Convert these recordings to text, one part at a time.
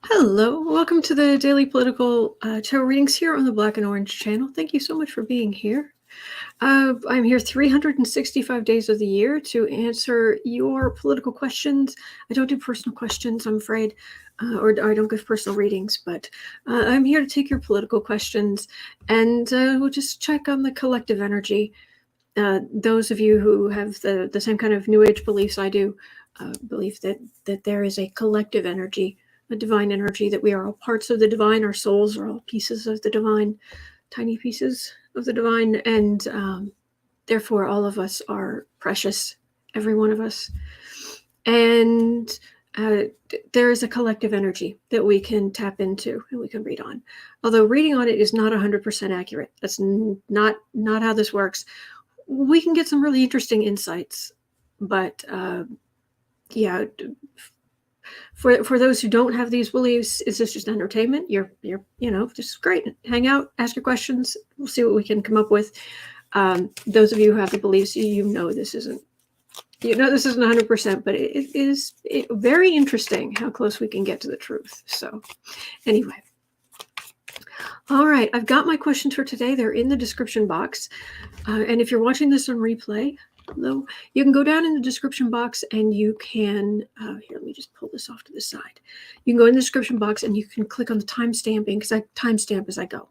Hello, welcome to the daily political tarot readings here on the Black and Orange channel. Thank you so much for being here. I'm here 365 days of the year to answer your political questions. I don't do personal questions, I'm afraid, or I don't give personal readings, but I'm here to take your political questions, and we'll just check on the collective energy. Those of you who have the same kind of New Age beliefs I do, believe that there is a collective energy, a divine energy, that we are all parts of the divine. Our souls are all pieces of the divine, tiny pieces of the divine, and therefore all of us are precious, every one of us. And there is a collective energy that we can tap into and we can read on. Although reading on it is not 100% accurate. That's not how this works. We can get some really interesting insights, but yeah, for those who don't have these beliefs, is this just entertainment? You're just great. Hang out, ask your questions. We'll see what we can come up with. Those of you who have the beliefs, you know this isn't 100%, but it is very interesting how close we can get to the truth. So anyway. All right, I've got my questions for today. They're in the description box. And if you're watching this on replay, you can go down in the description box and you can, here, let me just pull this off to the side. You can go in the description box and you can click on the timestamping, because I timestamp as I go.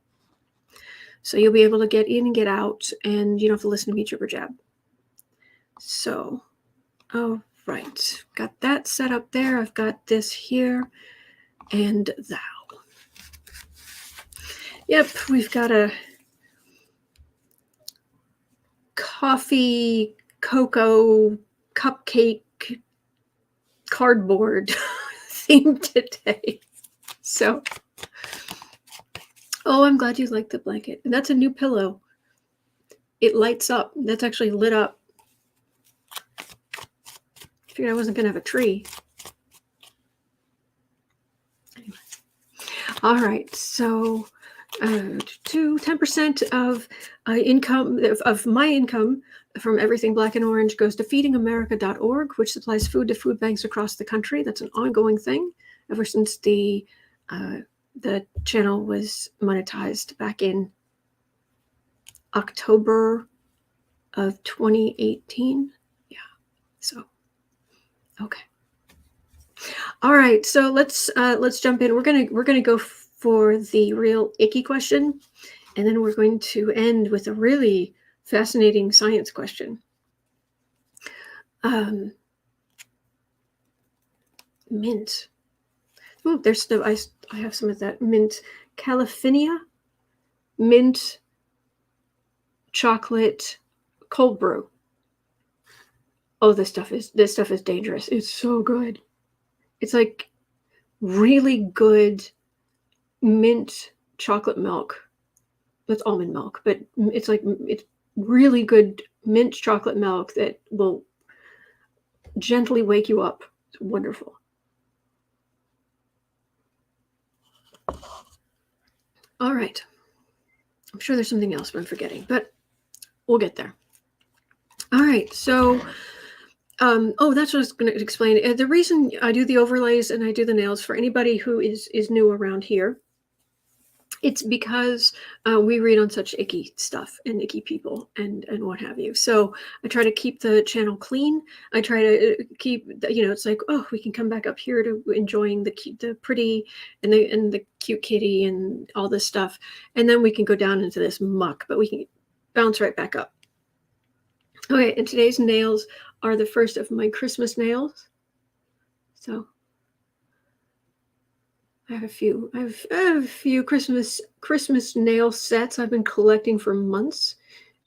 So you'll be able to get in and get out, and you don't have to listen to me jibber jab. So, all right, got that set up there. I've got this here, and thou. Yep, we've got a coffee, cocoa, cupcake, cardboard theme today. So, oh, I'm glad you like the blanket. And that's a new pillow. It lights up. That's actually lit up. I figured I wasn't going to have a tree. Anyway. All right, so to 10% of income, of my income from everything Black and Orange, goes to feedingamerica.org, which supplies food to food banks across the country. That's an ongoing thing ever since the channel was monetized back in October of 2018. Yeah. So, okay. All right. So let's jump in. We're gonna go for the real icky question, and then we're going to end with a really fascinating science question. Mint. Oh, there's I have some of that mint. California mint chocolate cold brew. Oh, this stuff is dangerous. It's so good. It's like really good mint chocolate milk. That's almond milk, but it's really good mint chocolate milk that will gently wake you up. It's wonderful. All right. I'm sure there's something else I'm forgetting, but we'll get there. All right. So, that's what I was going to explain. The reason I do the overlays and I do the nails for anybody who is new around here, it's because we read on such icky stuff and icky people and what have you. So I try to keep the channel clean. I try to keep, it's like, oh, we can come back up here to enjoying the pretty and the cute kitty and all this stuff. And then we can go down into this muck, but we can bounce right back up. Okay, and today's nails are the first of my Christmas nails. So I have a few Christmas nail sets I've been collecting for months,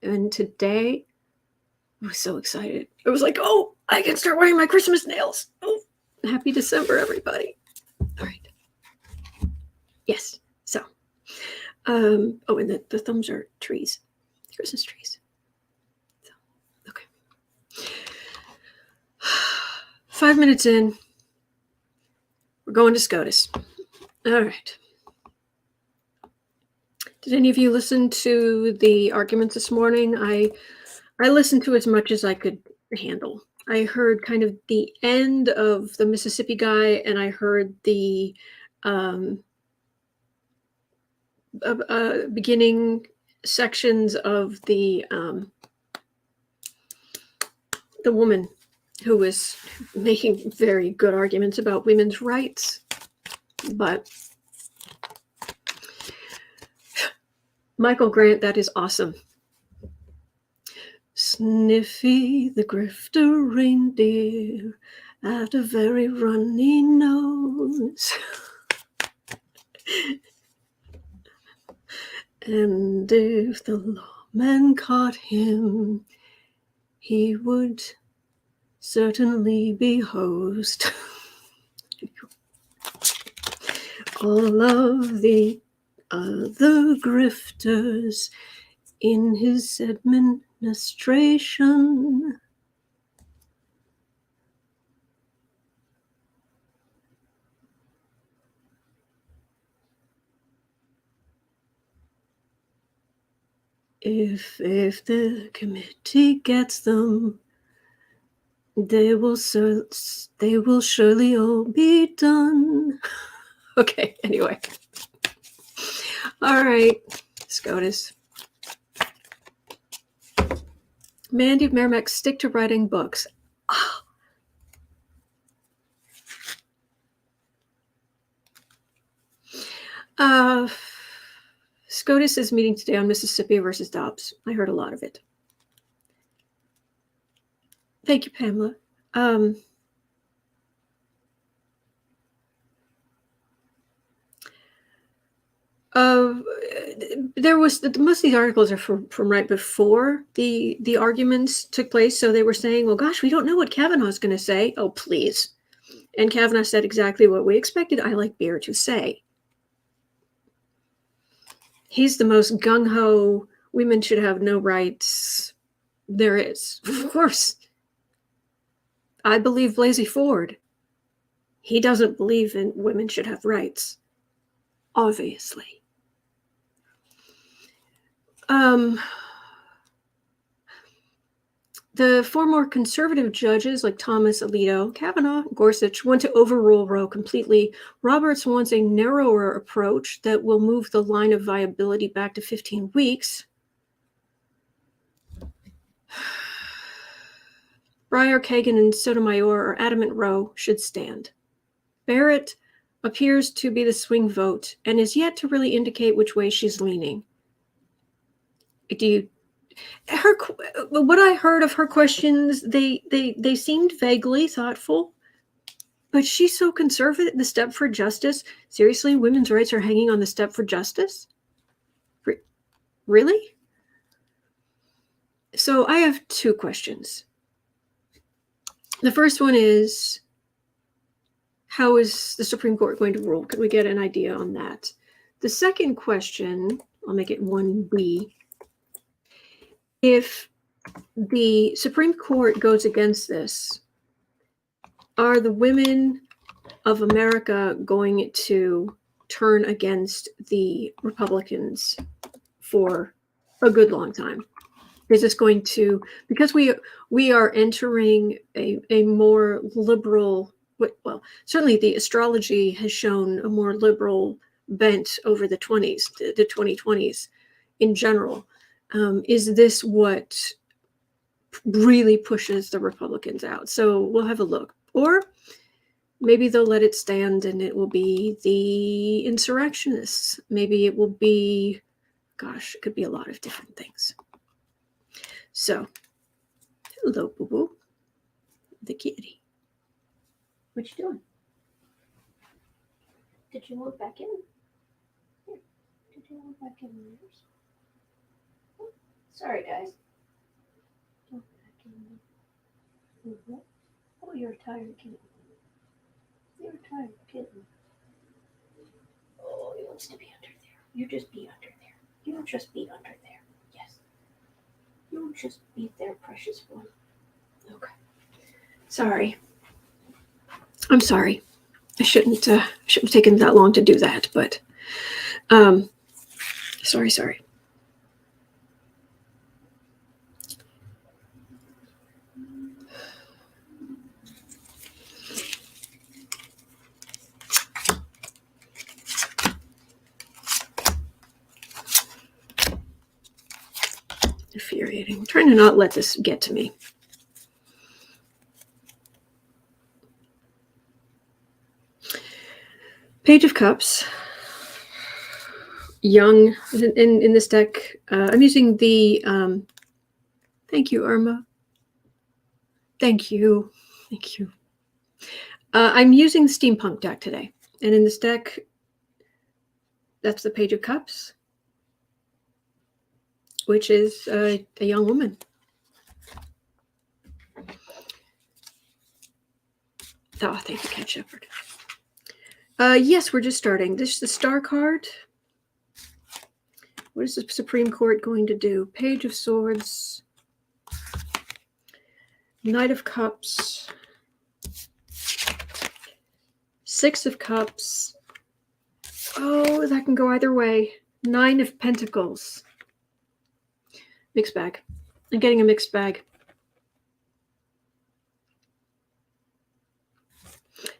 and today I was so excited. I was like, "Oh, I can start wearing my Christmas nails!" Oh, happy December, everybody! All right, yes. So, and the thumbs are trees, Christmas trees. So, okay, 5 minutes in, we're going to SCOTUS. All right. Did any of you listen to the arguments this morning? I listened to as much as I could handle. I heard kind of the end of the Mississippi guy, and I heard the beginning sections of the woman who was making very good arguments about women's rights, but Michael Grant, that is awesome. Sniffy the grifter reindeer had a very runny nose. And if the lawman caught him, he would certainly be hosed. All of the other grifters in his administration if the committee gets them, they will surely all be done. Okay, anyway. All right, SCOTUS. Mandy Merrimack, stick to writing books. SCOTUS is meeting today on Mississippi versus Dobbs. I heard a lot of it. Thank you, Pamela. There was most of these articles are from right before the arguments took place. So they were saying, well, gosh, we don't know what Kavanaugh's going to say. Oh, please. And Kavanaugh said exactly what we expected. I like beer to say. He's the most gung-ho, women should have no rights there is. Of course. I believe Blasey Ford. He doesn't believe in women should have rights. Obviously. The four more conservative judges like Thomas, Alito, Kavanaugh, Gorsuch want to overrule Roe completely. Roberts wants a narrower approach that will move the line of viability back to 15 weeks. Breyer, Kagan, and Sotomayor are adamant Roe should stand. Barrett appears to be the swing vote and is yet to really indicate which way she's leaning. What I heard of her questions, they seemed vaguely thoughtful, but she's so conservative. The Stepford Justice, seriously, women's rights are hanging on the Stepford Justice? Really? So I have two questions. The first one is, how is the Supreme Court going to rule? Could we get an idea on that? The second question, I'll make it 1B. If the Supreme Court goes against this, are the women of America going to turn against the Republicans for a good long time? Is this going to, because we are entering a more liberal, well, certainly the astrology has shown a more liberal bent over the 2020s in general. Is this what really pushes the Republicans out? So we'll have a look. Or maybe they'll let it stand and it will be the insurrectionists. Maybe it will be, gosh, it could be a lot of different things. So, hello, boo-boo. The kitty. What you doing? Did you move back in? Here. Did you move back in yours? Oh, sorry, guys. Move back in. Mm-hmm. Oh, you're a tired kitten. You're a tired kitten. Oh, he wants to be under there. You just be under there. You just be under there. Yes. You just be there, precious one. Okay. Sorry. I'm sorry. I shouldn't have taken that long to do that, but sorry. infuriating. I'm trying to not let this get to me. Page of Cups. Young in this deck. I'm using the thank you, Irma. Thank you. I'm using the steampunk deck today, and in this deck, that's the Page of Cups, which is a young woman. Oh, thank you, Cat Shepherd. Yes, we're just starting. This is the Star card. What is the Supreme Court going to do? Page of Swords, Knight of Cups, Six of Cups. Oh, that can go either way. Nine of Pentacles. Mixed bag. I'm getting a mixed bag.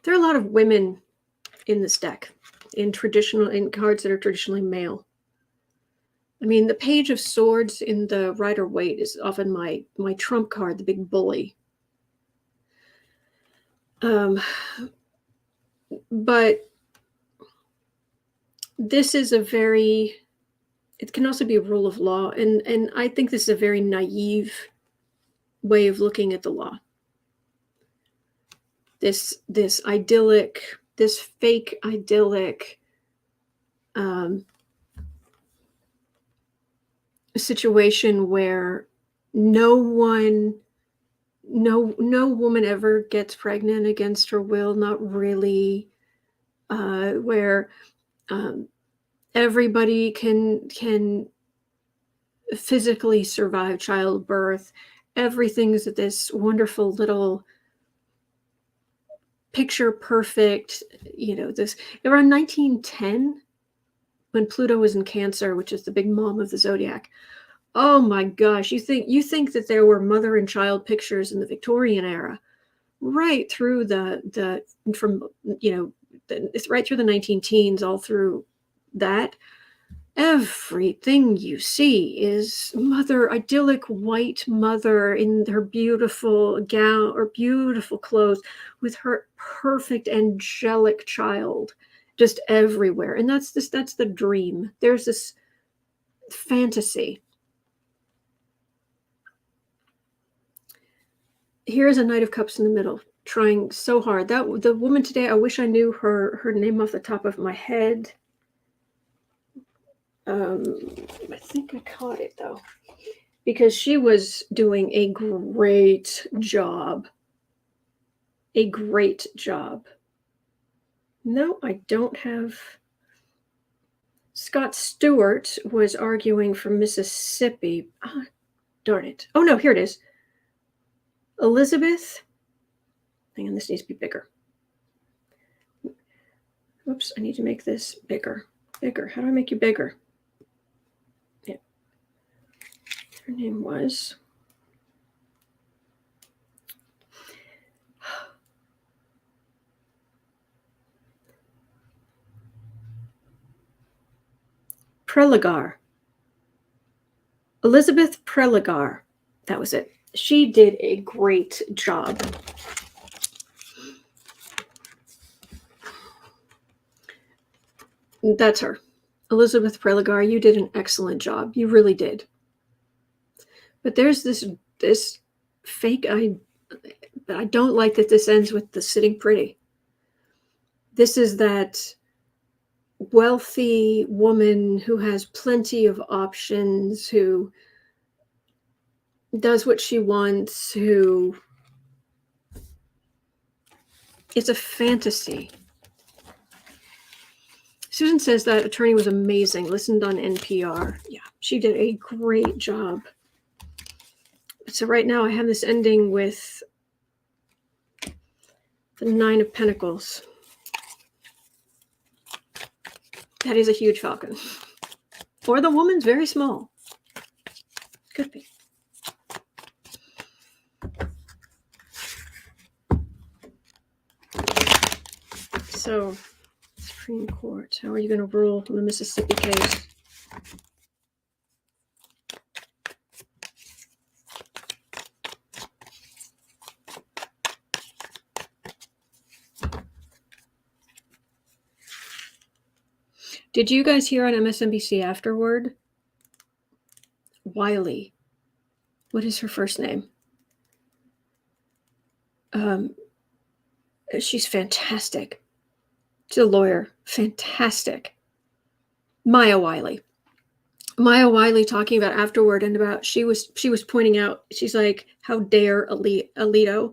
There are a lot of women in this deck, in cards that are traditionally male. I mean, the Page of Swords in the Rider-Waite is often my trump card, the big bully. But this is it can also be a rule of law, and I think this is a very naive way of looking at the law. This fake idyllic situation where no woman ever gets pregnant against her will, not really, where everybody can physically survive childbirth. Everything's this wonderful little picture perfect, this around 1910, when Pluto was in Cancer, which is the big mom of the zodiac. Oh my gosh, you think that there were mother and child pictures in the Victorian era, right through right through the 19-teens, all through that. Everything you see is idyllic white mother in her beautiful gown or beautiful clothes with her perfect angelic child just everywhere. And that's the dream. There's this fantasy. Here's a Knight of Cups in the middle, trying so hard. The woman today, I wish I knew her name off the top of my head. I think I caught it though, because she was doing a great job. No, I don't have. Scott Stewart was arguing from Mississippi. Oh, darn it. Oh no, here it is. Elizabeth. Hang on, this needs to be bigger. Oops, I need to make this bigger. How do I make you bigger? Yeah. Her name was. Preligar. Elizabeth Preligar. That was it. She did a great job. That's her. Elizabeth Preligar, you did an excellent job. You really did. But there's this fake, I don't like that this ends with the sitting pretty. This is that wealthy woman who has plenty of options, who does what she wants, who it's a fantasy. Susan says that attorney was amazing. Listened on NPR. Yeah, she did a great job. So right now I have this ending with the Nine of Pentacles. That is a huge falcon. Or the woman's very small. Could be. So, Supreme Court, how are you going to rule in the Mississippi case? Did you guys hear on MSNBC afterward? Wiley. What is her first name? She's fantastic. She's a lawyer. Fantastic. Maya Wiley talking about afterward and about she was pointing out, she's like, how dare Alito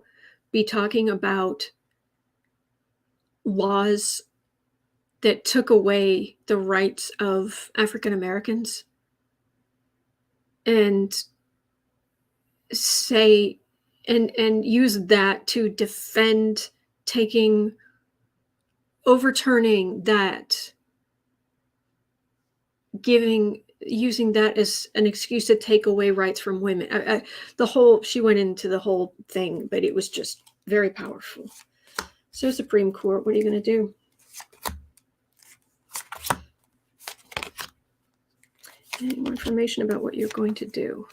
be talking about laws that took away the rights of African Americans and say and use that to defend overturning that, using that as an excuse to take away rights from women. She went into the whole thing, but it was just very powerful. So Supreme Court, what are you going to do? Any more information about what you're going to do?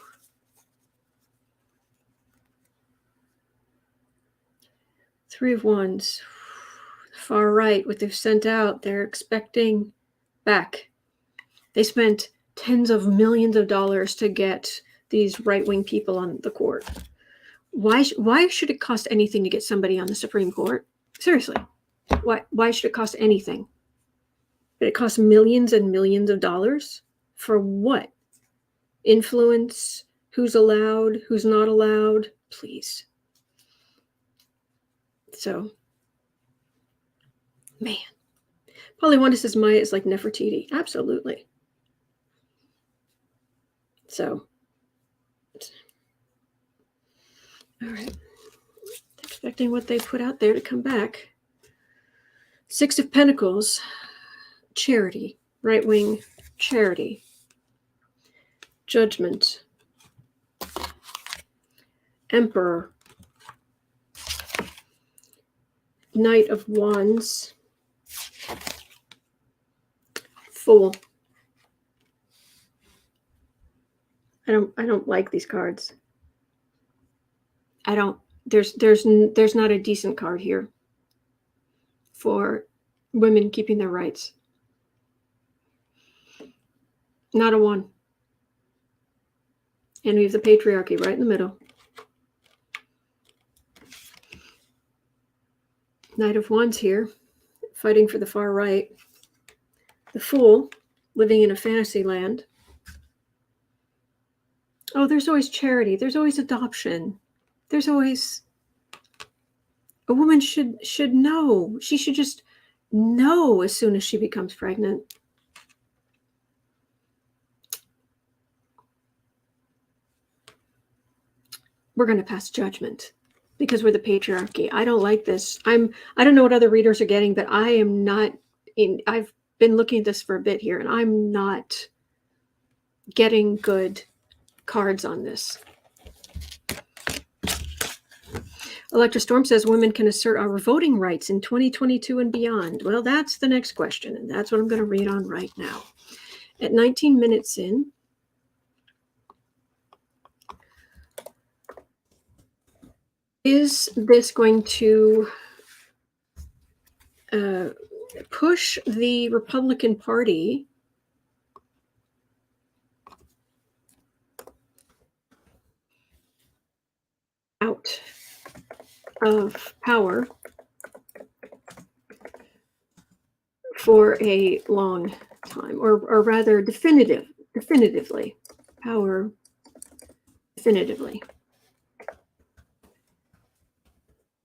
Three of Wands. Far right, what they've sent out, they're expecting back. They spent tens of millions of dollars to get these right-wing people on the court. Why should it cost anything to get somebody on the Supreme Court? Seriously, why should it cost anything? But it costs millions and millions of dollars for what? Influence? Who's allowed? Who's not allowed? Please. So, man. Polly Wanda says Maya is like Nefertiti. Absolutely. So, all right. Expecting what they put out there to come back. Six of Pentacles, charity, right-wing charity, Judgment, Emperor, Knight of Wands, Fool. I don't like these cards. There's not a decent card here for women keeping their rights. Not a one. And we have the patriarchy right in the middle. Knight of Wands here, fighting for the far right. The Fool, living in a fantasy land. Oh, there's always charity. There's always adoption. There's always... A woman should know. She should just know as soon as she becomes pregnant. We're going to pass judgment because we're the patriarchy. I don't like this. I don't know what other readers are getting, but I am not I've been looking at this for a bit here, and I'm not getting good cards on this. Electra Storm says women can assert our voting rights in 2022 and beyond. Well, that's the next question, and that's what I'm going to read on right now. At 19 minutes in, is this going to push the Republican Party out of power for a long time, or rather definitively, power definitively.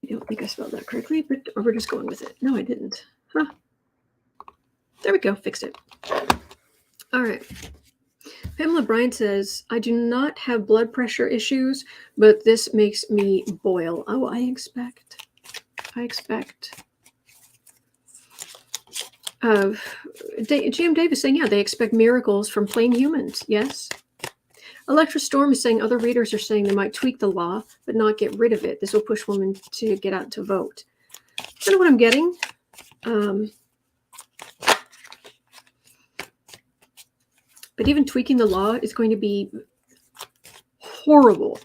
I don't think I spelled that correctly, but we're just going with it. No, I didn't. Huh. There we go. Fixed it. All right. Pamela Bryant says, I do not have blood pressure issues, but this makes me boil. Oh, I expect. GM Davis saying, yeah, they expect miracles from plain humans. Yes. Electra Storm is saying other readers are saying they might tweak the law, but not get rid of it. This will push women to get out to vote. I don't know what I'm getting. But even tweaking the law is going to be horrible.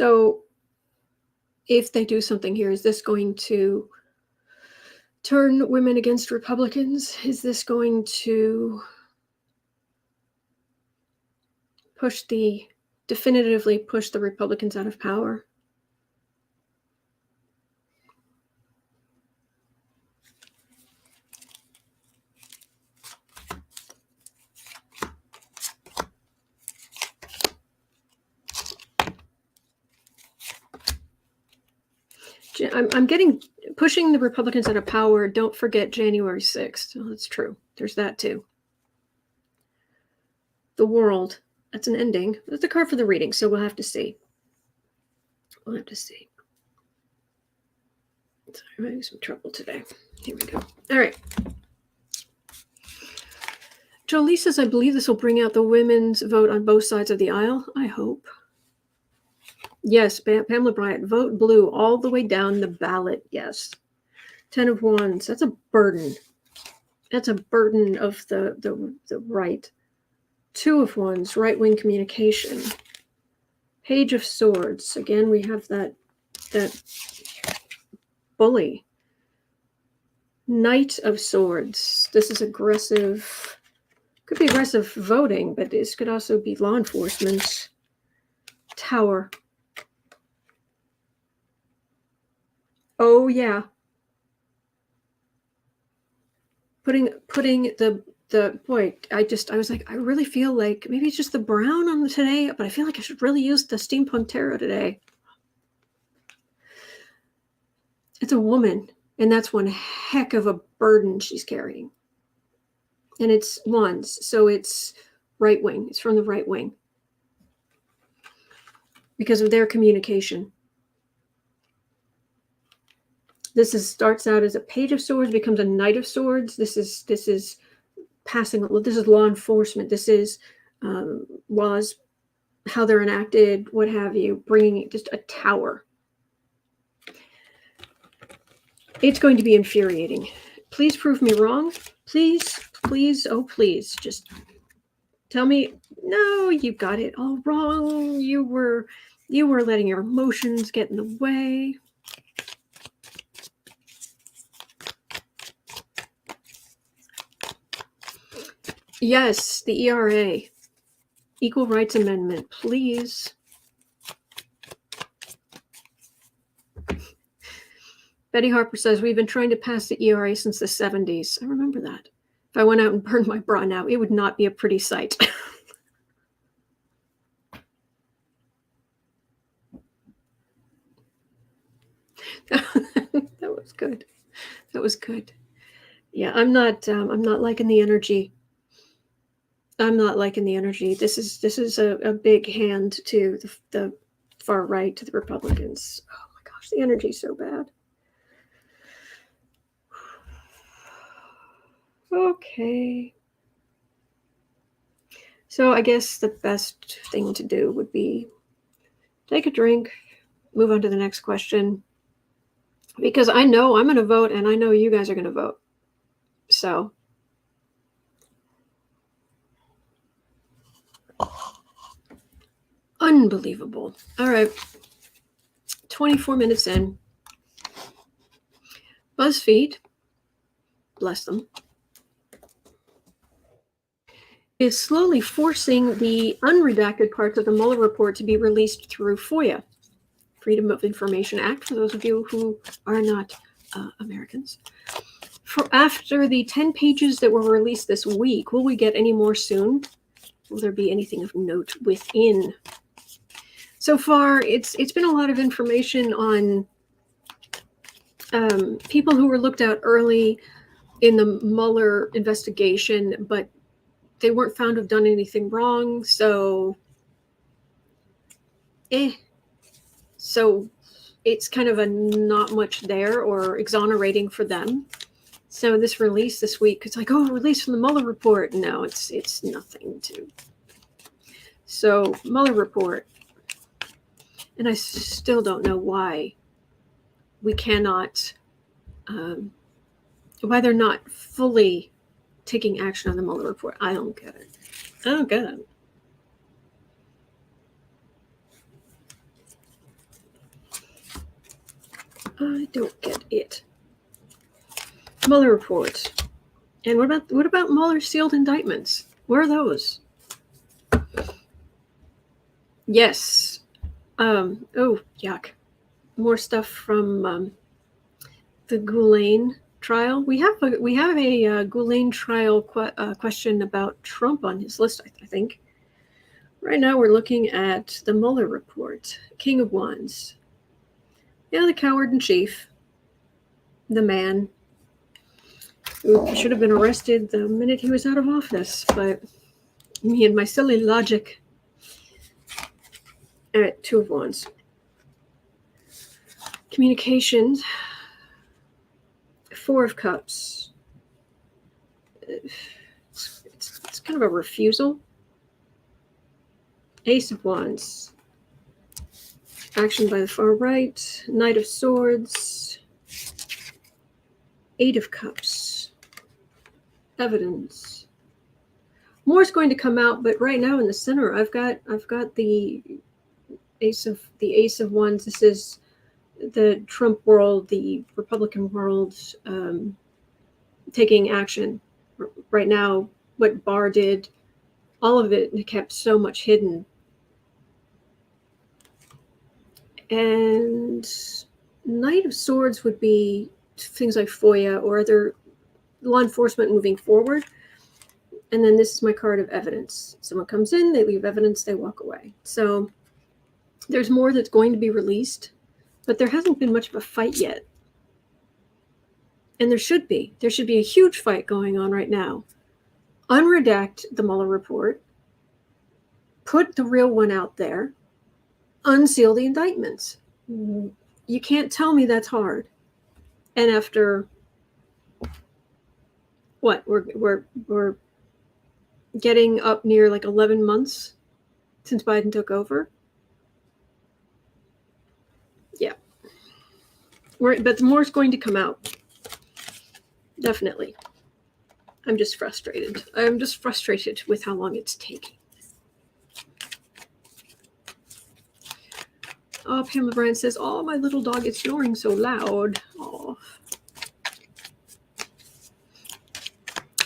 So if they do something here, is this going to turn women against Republicans? Is this going to definitively push the Republicans out of power? I'm getting pushing the Republicans out of power. Don't forget January 6th. Oh, that's true. There's that too. The world. That's an ending. That's a card for the reading, so we'll have to see. We'll have to see. Sorry, I'm having some trouble today. Here we go. All right. Jolie says, I believe this will bring out the women's vote on both sides of the aisle. I hope. Yes, Pamela Bryant, vote blue all the way down the ballot. Yes. 10 of Wands. That's a burden. That's a burden of the right. 2 of Wands, right-wing communication. Page of Swords. Again, we have that bully. Knight of Swords. This is aggressive. Could be aggressive voting, but this could also be law enforcement. Tower. Oh yeah. Putting the boy, I was like, I really feel like maybe it's just the brown on today, but I feel like I should really use the steampunk tarot today. It's a woman, and that's one heck of a burden she's carrying. And it's Wands, so it's right wing. It's from the right wing because of their communication. This starts out as a Page of Swords, becomes a Knight of Swords. This is passing. This is law enforcement. This is laws, how they're enacted, what have you. Bringing just a tower. It's going to be infuriating. Please prove me wrong. Please, please, oh please, just tell me. No, you got it all wrong. You were letting your emotions get in the way. Yes, the ERA, Equal Rights Amendment, please. Betty Harper says, we've been trying to pass the ERA since the 70s. I remember that. If I went out and burned my bra now, it would not be a pretty sight. That was good. That was good. Yeah, I'm not liking the energy. I'm not liking the energy. This is a big hand to the far right, to the Republicans. Oh my gosh, the energy's so bad. Okay. So I guess the best thing to do would be take a drink, move on to the next question. Because I know I'm going to vote and I know you guys are going to vote. So unbelievable. All right. 24 minutes in. Buzzfeed, bless them, is slowly forcing the unredacted parts of the Mueller report to be released through FOIA, Freedom of Information Act, for those of you who are not Americans. After the 10 pages that were released this week, will we get any more soon? Will there be anything of note within? So far, it's been a lot of information on people who were looked at early in the Mueller investigation, but they weren't found to have done anything wrong. So, So it's kind of a not much there or exonerating for them. So this release this week, it's like, oh, release from the Mueller report. No, it's nothing to. So Mueller report. And I still don't know why we cannot, why they're not fully taking action on the Mueller report. I don't get it. I don't get it. I don't get it. Mueller report. And what about Mueller's sealed indictments? Where are those? Yes. Oh, yuck. More stuff from the Ghoulaine trial. We have a Ghoulaine trial question about Trump on his list, I think. Right now we're looking at the Mueller report. King of Wands. Yeah, the coward in chief. The man who should have been arrested the minute he was out of office, but me and my silly logic. All right, Two of Wands. Communications. Four of Cups. It's kind of a refusal. Ace of Wands. Action by the far right. Knight of Swords. Eight of Cups. Evidence. More is going to come out, but right now in the center, I've got the Ace of Wands. This is the Trump world, the Republican world, taking action. Right now, what Barr did, all of it kept so much hidden. And Knight of Swords would be things like FOIA or other law enforcement moving forward. And then this is my card of evidence. Someone comes in, they leave evidence, they walk away. So there's more that's going to be released, but there hasn't been much of a fight yet. And there should be. There should be a huge fight going on right now. Unredact the Mueller report. Put the real one out there. Unseal the indictments. You can't tell me that's hard. And after what? We're getting up near like 11 months since Biden took over. Yeah. But more is going to come out. Definitely. I'm just frustrated. I'm just frustrated with how long it's taking. Oh, Pamela Brand says, "Oh, my little dog is snoring so loud." Oh.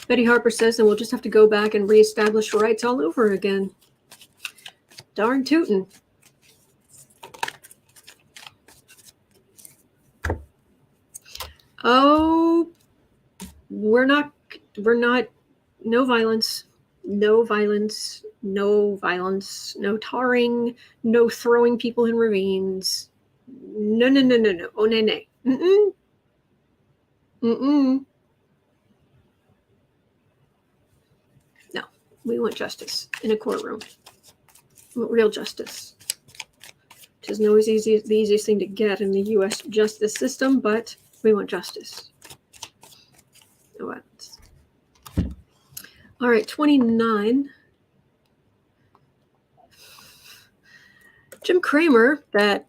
Betty Harper says, "And we'll just have to go back and reestablish rights all over again." Darn tootin'. Oh, we're not, no violence, no tarring, no throwing people in ravines. No. Oh, nay. No, we want justice in a courtroom. We want real justice. Which isn't always the easiest thing to get in the U.S. justice system, but we want justice. No violence. All right, 29. Jim Cramer, that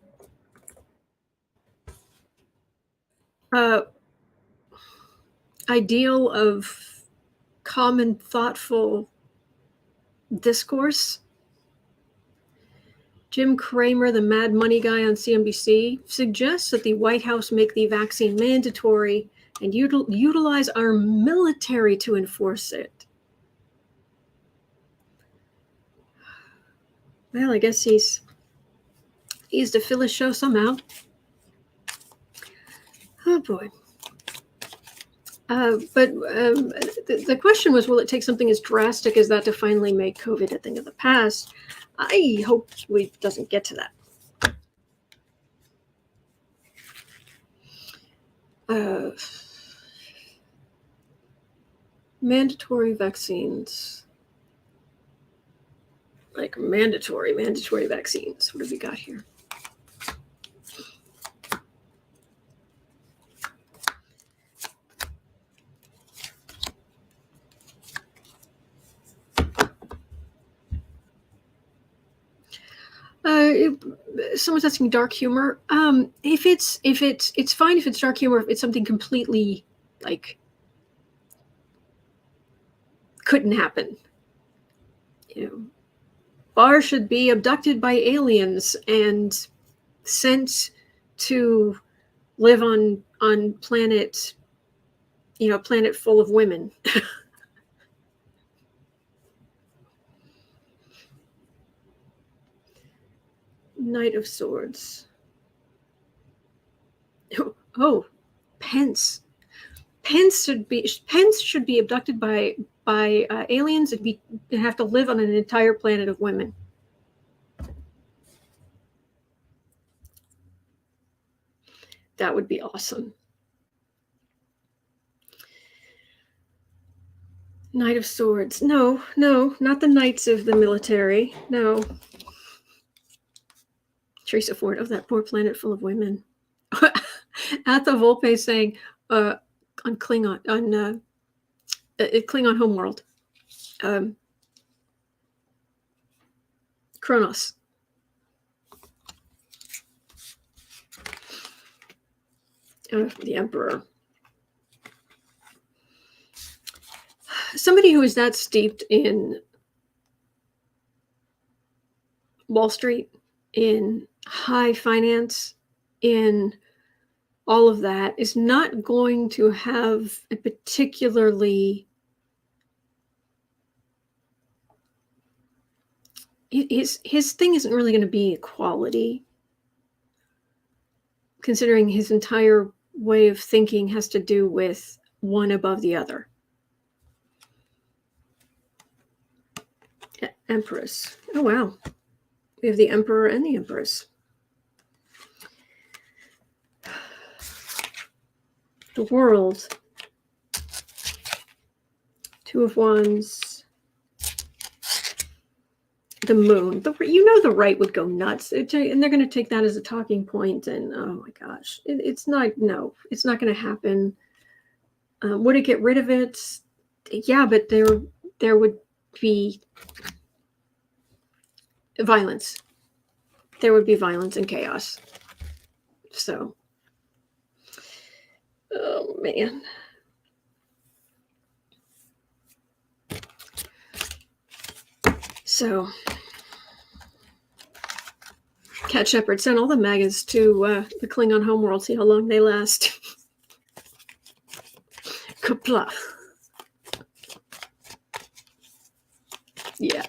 ideal of common, thoughtful discourse. Jim Cramer, the mad money guy on CNBC, suggests that the White House make the vaccine mandatory and utilize our military to enforce it. Well, I guess he's to fill his show somehow. Oh boy. But the question was, will it take something as drastic as that to finally make COVID a thing of the past? I hope it doesn't get to that. Mandatory vaccines. Like mandatory vaccines. What have we got here? Someone's asking dark humor. If it's fine if it's dark humor. If it's something completely like couldn't happen. You know, Barr should be abducted by aliens and sent to live on planet, planet full of women. Knight of Swords. Oh, Pence. Pence should be abducted by aliens and have to live on an entire planet of women. That would be awesome. Knight of Swords. No, not the knights of the military. No. Teresa Ford, of that poor planet full of women. At the Volpe saying on Klingon, on Klingon homeworld. Kronos. The Emperor. Somebody who is that steeped in Wall Street, in high finance, in all of that, is not going to have a particularly... His thing isn't really going to be equality, considering his entire way of thinking has to do with one above the other. Empress. Oh, wow. We have the Emperor and the Empress. The World. Two of Wands. The Moon. The right would go nuts. And they're going to take that as a talking point. And, oh, my gosh. It's not going to happen. Would it get rid of it? Yeah, but there would be violence. There would be violence and chaos. So, oh man. So, Cat Shepard, send all the MAGAs to the Klingon homeworld, see how long they last. Kapla. Yeah.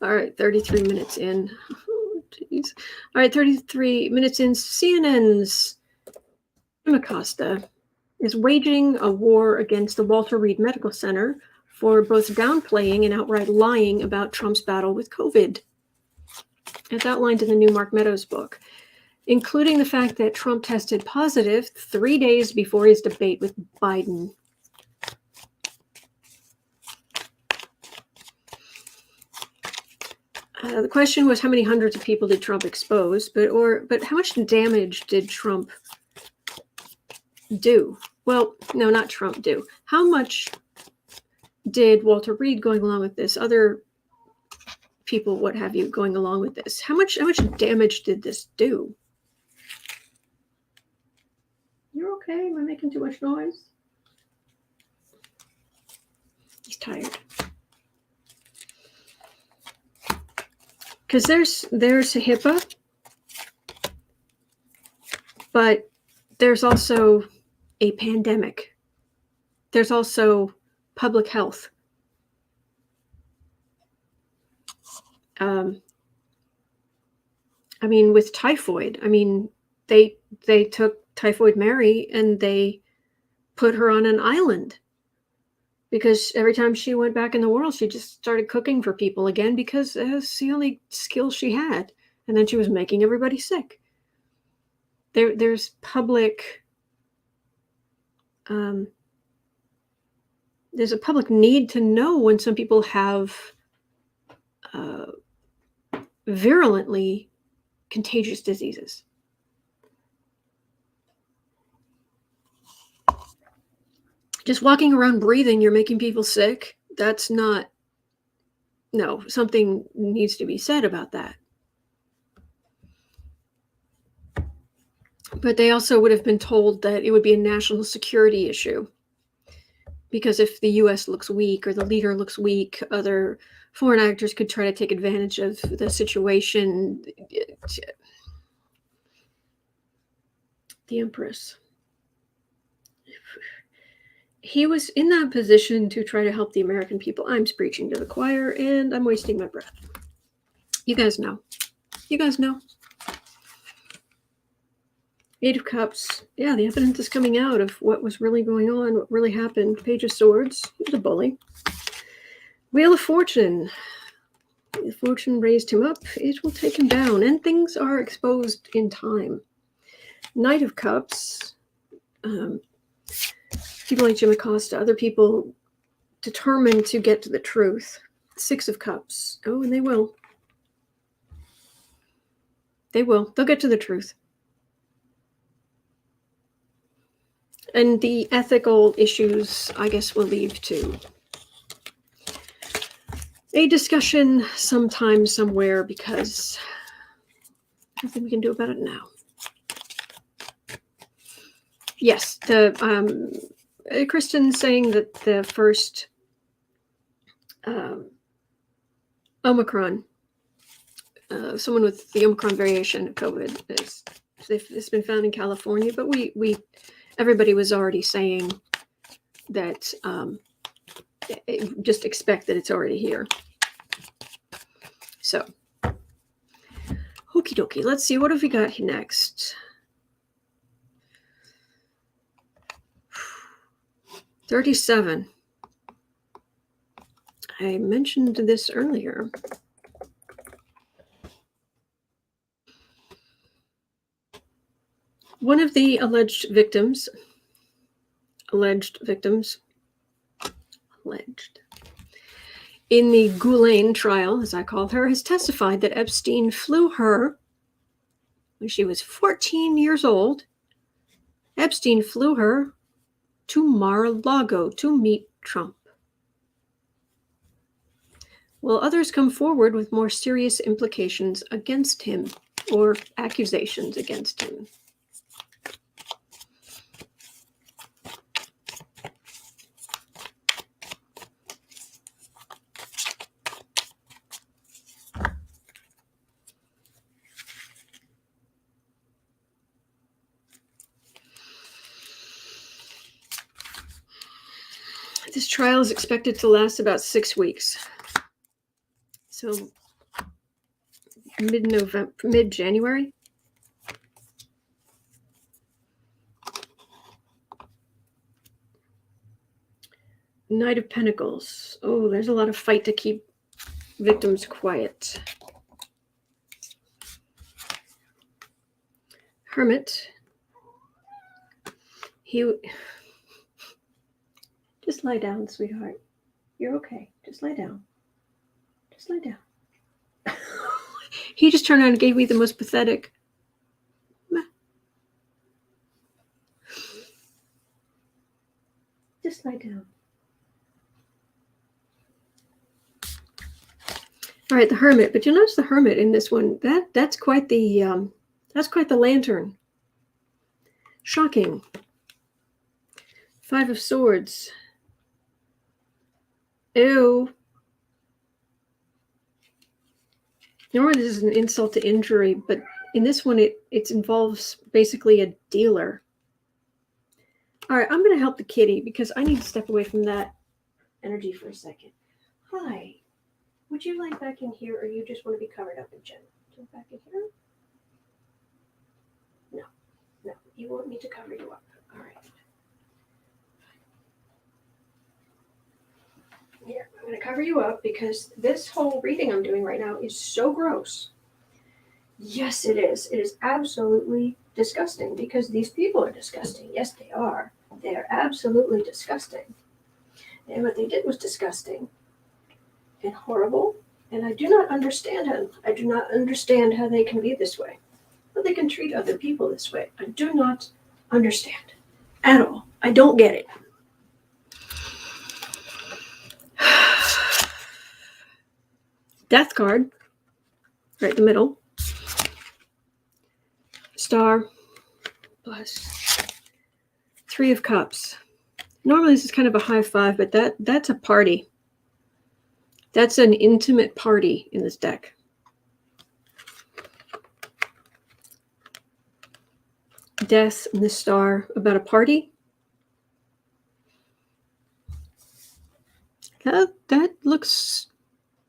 All right, 33 minutes in. Oh, geez. All right, 33 minutes in. CNN's Jim Accosta is waging a war against the Walter Reed Medical Center for both downplaying and outright lying about Trump's battle with COVID. It's outlined in the new Mark Meadows book, including the fact that Trump tested positive 3 days before his debate with Biden. The question was, how many hundreds of people did Trump expose? But how much damage did Trump do? Well, no, not Trump do. How much did Walter Reed going along with this, other people, what have you, going along with this? How much damage did this do? You're okay? Am I making too much noise? He's tired. Because there's HIPAA, but there's also a pandemic. There's also public health. With typhoid, they took Typhoid Mary and they put her on an island. Because every time she went back in the world, she just started cooking for people again because it's the only skill she had. And then she was making everybody sick. There's public... there's a public need to know when some people have virulently contagious diseases. Just walking around breathing, you're making people sick. That's not... No, something needs to be said about that. But they also would have been told that it would be a national security issue. Because if the U.S. looks weak or the leader looks weak, other foreign actors could try to take advantage of the situation. the Empress. He was in that position to try to help the American people. I'm preaching to the choir, and I'm wasting my breath. You guys know. You guys know. Eight of Cups. Yeah, the evidence is coming out of what was really going on, what really happened. Page of Swords. He was a bully. Wheel of Fortune. If Fortune raised him up, it will take him down, and things are exposed in time. Knight of Cups. People like Jim Accosta, other people determined to get to the truth. Six of Cups. Oh, and they will. They will. They'll get to the truth. And the ethical issues, I guess, we'll leave to a discussion sometime, somewhere, because nothing we can do about it now. Yes, the Kristen saying that the first Omicron, someone with the Omicron variation of COVID, it's been found in California, but everybody was already saying that just expect that it's already here. So, okie dokie. Let's see, what have we got here next? 37. I mentioned this earlier. One of the alleged victims, in the Ghoulaine trial, as I call her, has testified that Epstein flew her when she was 14 years old. Epstein flew her to Mar-a-Lago to meet Trump. Will others come forward with more serious implications against him or accusations against him? This trial is expected to last about 6 weeks. So mid-January. Knight of Pentacles. Oh, there's a lot of fight to keep victims quiet. Hermit. Just lie down, sweetheart. You're okay. Just lie down. Just lie down. He just turned around and gave me the most pathetic. Just lie down. All right, the Hermit. But you'll notice the Hermit in this one. That's quite the lantern. Shocking. Five of Swords. Ew. Normally this is an insult to injury, but in this one it involves basically a dealer. All right, I'm going to help the kitty because I need to step away from that energy for a second. Hi. Would you like back in here, or you just want to be covered up in general? Do you back in here? No. You want me to cover you up. All right. Here, I'm going to cover you up because this whole reading I'm doing right now is so gross. Yes, it is. It is absolutely disgusting because these people are disgusting. Yes, they are. They are absolutely disgusting. And what they did was disgusting and horrible. And I do not understand how they can be this way. How they can treat other people this way. I do not understand at all. I don't get it. Death card, right in the middle. Star, plus 3 of Cups. Normally this is kind of a high five, but that's a party. That's an intimate party in this deck. death and the star about a party. That looks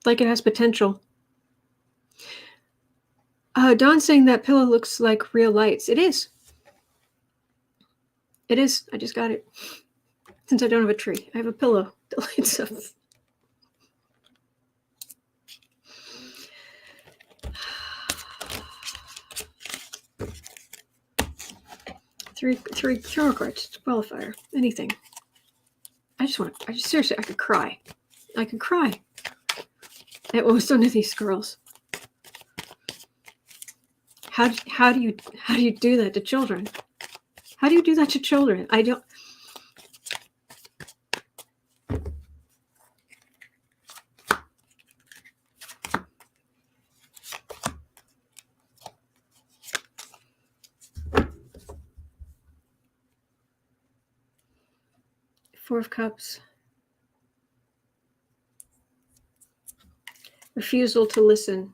like it has potential. Dawn's saying that pillow looks like real lights. It is. It is. I just got it. Since I don't have a tree, I have a pillow that lights up. Three tarot cards, qualifier, anything. Seriously, I could cry. I could cry at what was done to these girls. How do you do that to children? How do you do that to children? I don't. Four of Cups. Refusal to listen.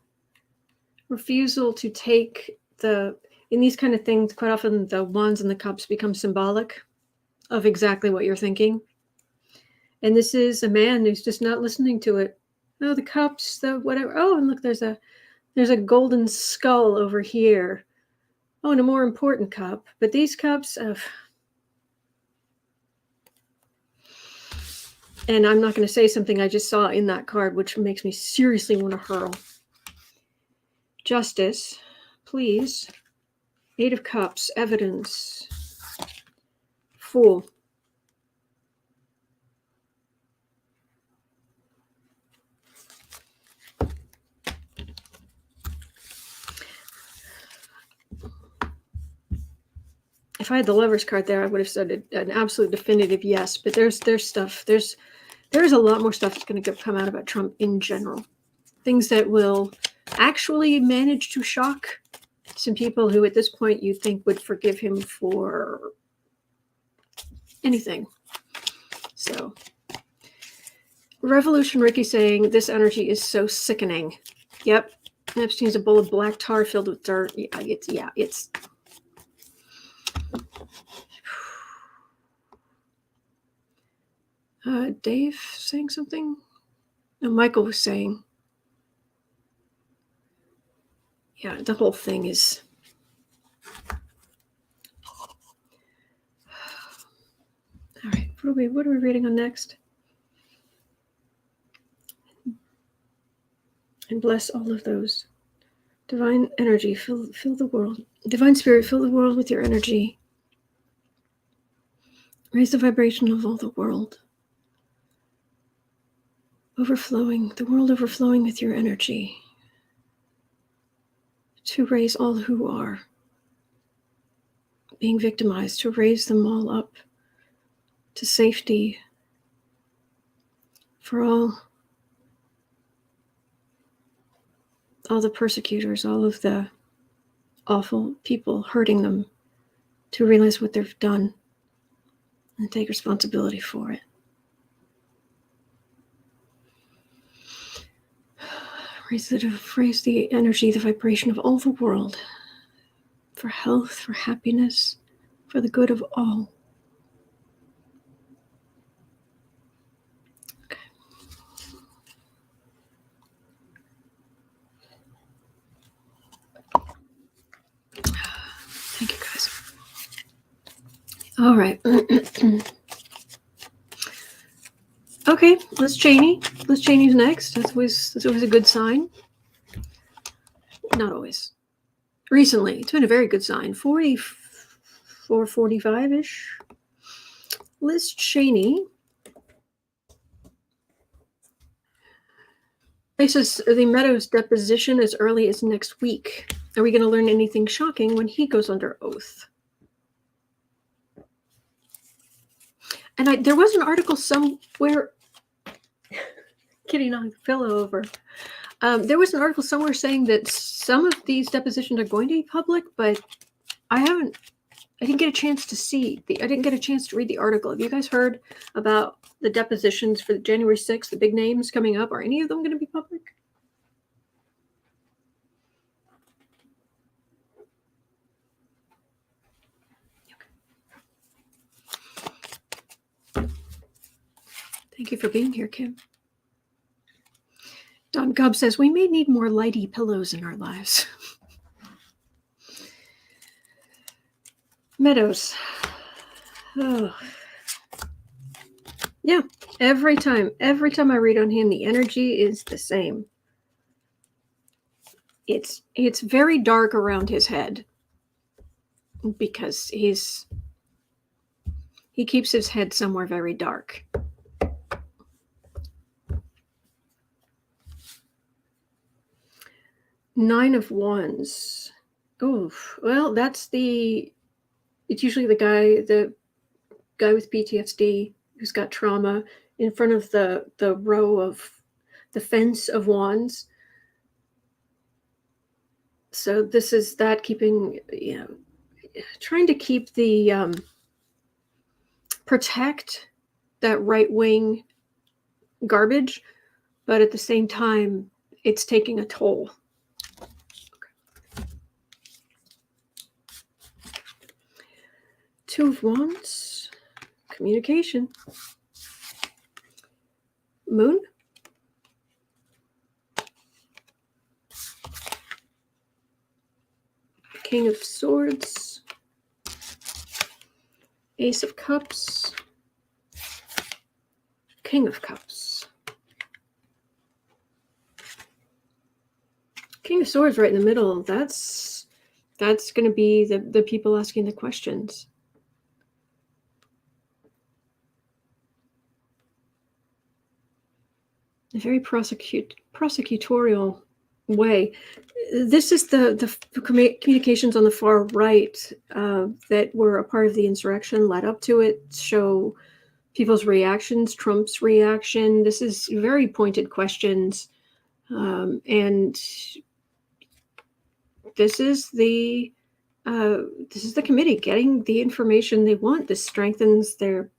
Refusal to take in these kind of things, quite often the wands and the cups become symbolic of exactly what you're thinking. And this is a man who's just not listening to it. Oh, the cups, the whatever. Oh, and look, there's a golden skull over here. Oh, and a more important cup. But these cups, and I'm not going to say something I just saw in that card, which makes me seriously want to hurl. Justice, please. Eight of Cups, evidence. Fool. If I had the Lover's card there, I would have said an absolute definitive yes. But there's stuff. There's a lot more stuff that's going to come out about Trump in general. Things that will actually manage to shock some people who at this point you think would forgive him for anything. So, Revolution Ricky saying this energy is so sickening. Yep. Epstein's a bowl of black tar filled with dirt. It's Dave saying something? No, Michael was saying. Yeah, the whole thing is. All right, what are we reading on next? And bless all of those. Divine energy, fill the world. Divine spirit, fill the world with your energy. Raise the vibration of all the world. Overflowing, the world overflowing with your energy. To raise all who are being victimized, to raise them all up to safety for all the persecutors, all of the awful people hurting them, to realize what they've done and take responsibility for it. Raise the energy, the vibration of all the world for health, for happiness, for the good of all. Okay. Thank you, guys. All right. Okay, Liz Cheney. Liz Cheney's next. That's always a good sign. Not always. Recently, it's been a very good sign. 44, 45-ish. Liz Cheney faces the Meadows deposition as early as next week. Are we going to learn anything shocking when he goes under oath? And there was an article somewhere. Kitty knocked the pillow over. There was an article somewhere saying that some of these depositions are going to be public, but I didn't get a chance to read the article. Have you guys heard about the depositions for January 6th, the big names coming up? Are any of them going to be public? Thank you for being here, Kim. Don Gubb says, we may need more lighty pillows in our lives. Meadows. Oh. Yeah, every time I read on him, the energy is the same. It's very dark around his head because he keeps his head somewhere very dark. Nine of Wands. Oh, well, it's usually the guy with PTSD who's got trauma in front of the row of the fence of wands. So this is that keeping, trying to keep the protect that right-wing garbage, but at the same time, it's taking a toll. Okay. Two of Wands, communication. Moon. King of Swords. Ace of Cups. King of Cups. King of Swords right in the middle. That's going to be the people asking the questions. A very prosecutorial way. This is the communications on the far right that were a part of the insurrection led up to it, show people's reactions, Trump's reaction. This is very pointed questions. And this is the committee getting the information they want. This strengthens their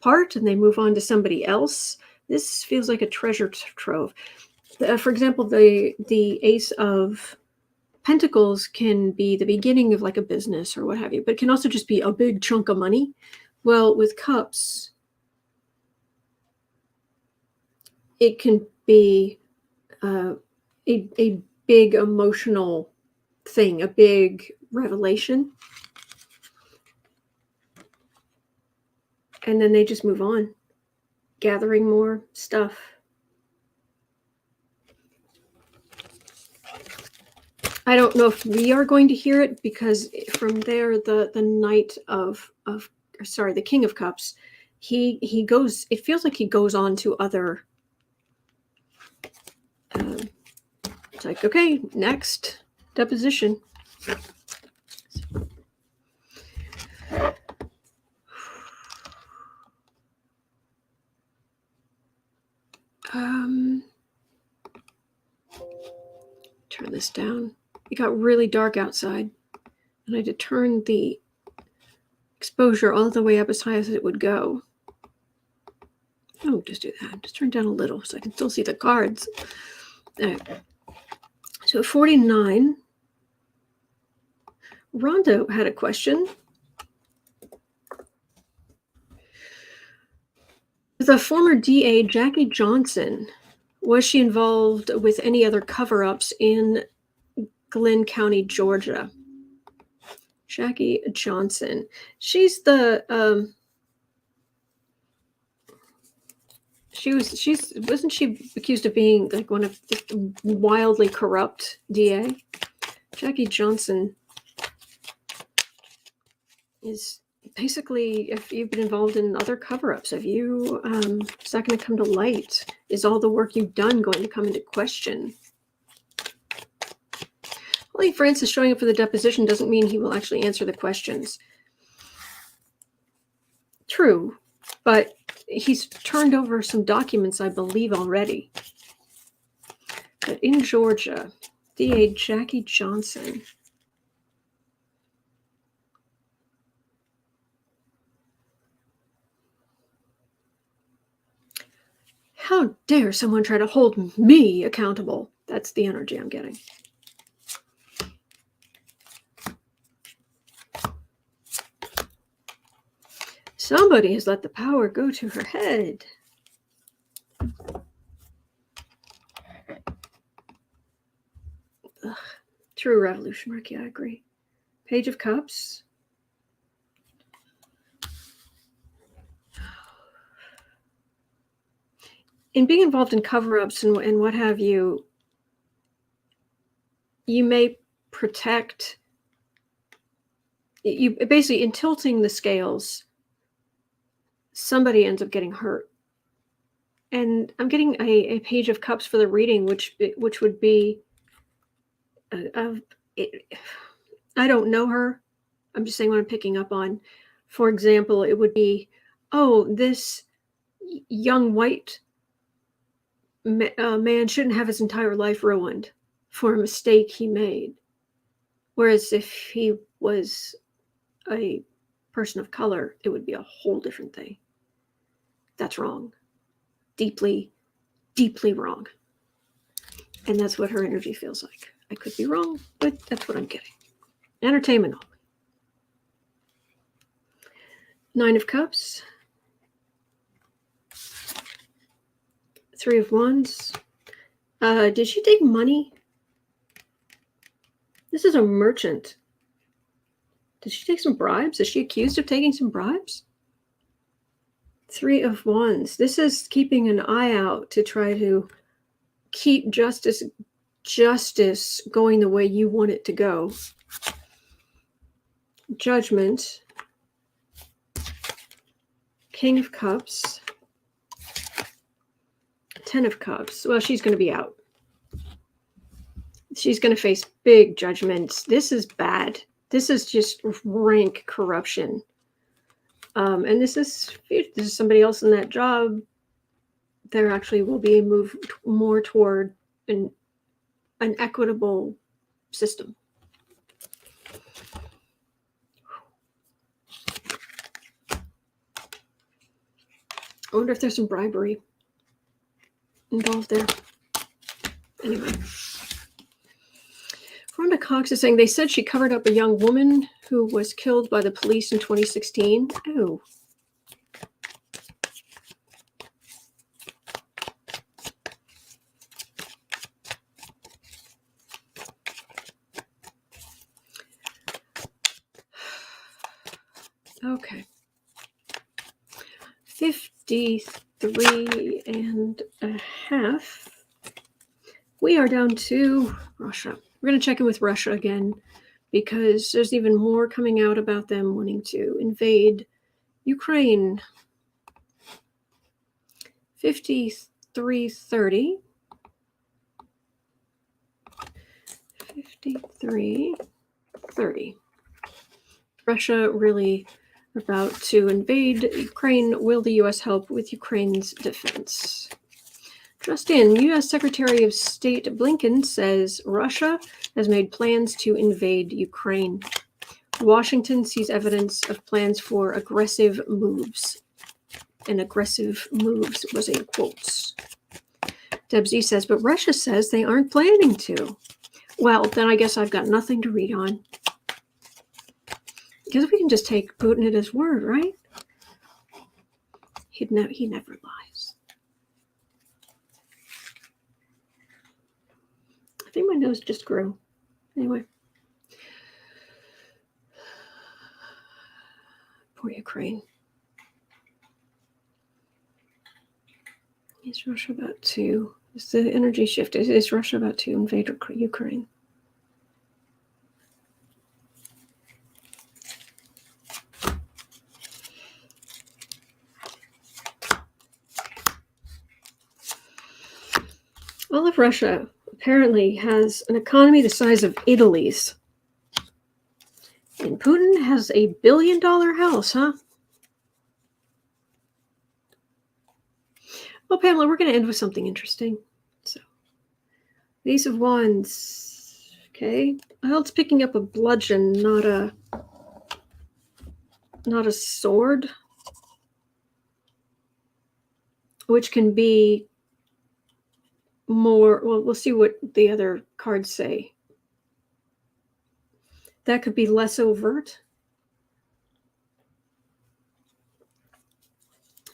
part, and they move on to somebody else. This feels like a treasure trove. For example, the Ace of Pentacles can be the beginning of like a business or what have you, but it can also just be a big chunk of money. Well, with Cups, it can be a big emotional thing, a big revelation. And then they just move on, gathering more stuff. I don't know if we are going to hear it, because from there, the King of Cups, he goes, it feels like he goes on to other, it's like, okay, next deposition. Turn this down. It got really dark outside, and I had to turn the exposure all the way up as high as it would go. Oh, just do that. Just turn down a little so I can still see the cards. All right. So 49. Rondo had a question. The former DA, Jackie Johnson, was she involved with any other cover-ups in Glynn County, Georgia? Jackie Johnson. She's the wasn't she accused of being like one of the wildly corrupt DA? Jackie Johnson is basically, if you've been involved in other cover-ups, is that going to come to light? Is all the work you've done going to come into question? Only Francis showing up for the deposition doesn't mean he will actually answer the questions. True, but he's turned over some documents, I believe, already. But in Georgia, DA Jackie Johnson. How dare someone try to hold me accountable? That's the energy I'm getting. Somebody has let the power go to her head. True revolution, Ricky, I agree. Page of Cups. In being involved in cover-ups and what have you, you may protect, you basically, in tilting the scales, somebody ends up getting hurt. And I'm getting a Page of Cups for the reading, which would be, I don't know her. I'm just saying what I'm picking up on. For example, it would be, oh, this young white man shouldn't have his entire life ruined for a mistake he made. Whereas if he was a person of color, it would be a whole different thing. That's wrong. Deeply, deeply wrong. And that's what her energy feels like. I could be wrong, but that's what I'm getting. Entertainment only. Nine of Cups. Three of Wands. Did she take money? This is a merchant. Did she take some bribes? Is she accused of taking some bribes? Three of Wands. This is keeping an eye out to try to keep justice going the way you want it to go. Judgment. King of Cups. Ten of Cups. Well, she's going to be out. She's going to face big judgments. This is bad. This is just rank corruption. And this is somebody else in that job. There actually will be a move more toward an equitable system. I wonder if there's some bribery involved there. Anyway. Rhonda Cox is saying they said she covered up a young woman who was killed by the police in 2016. Oh. Okay. 53 and a half. We are down to Russia. We're going to check in with Russia again because there's even more coming out about them wanting to invade Ukraine. 5330. 5330. Russia really about to invade Ukraine. Will the U.S. help with Ukraine's defense? Just in, U.S. Secretary of State Blinken says Russia has made plans to invade Ukraine. Washington sees evidence of plans for aggressive moves. And aggressive moves was in quotes. Deb Z says, but Russia says they aren't planning to. Well, then I guess I've got nothing to read on. Because we can just take Putin at his word, right? He never lies. I think my nose just grew. Anyway. Poor Ukraine. Is Russia about to... Is the energy shift? Is Russia about to invade Ukraine? All of Russia apparently has an economy the size of Italy's. And Putin has a $1 billion house, huh? Well, Pamela, we're going to end with something interesting. So, Ace of Wands. Okay. Well, it's picking up a bludgeon, not a sword. Which can be more, well, we'll see what the other cards say. That could be less overt.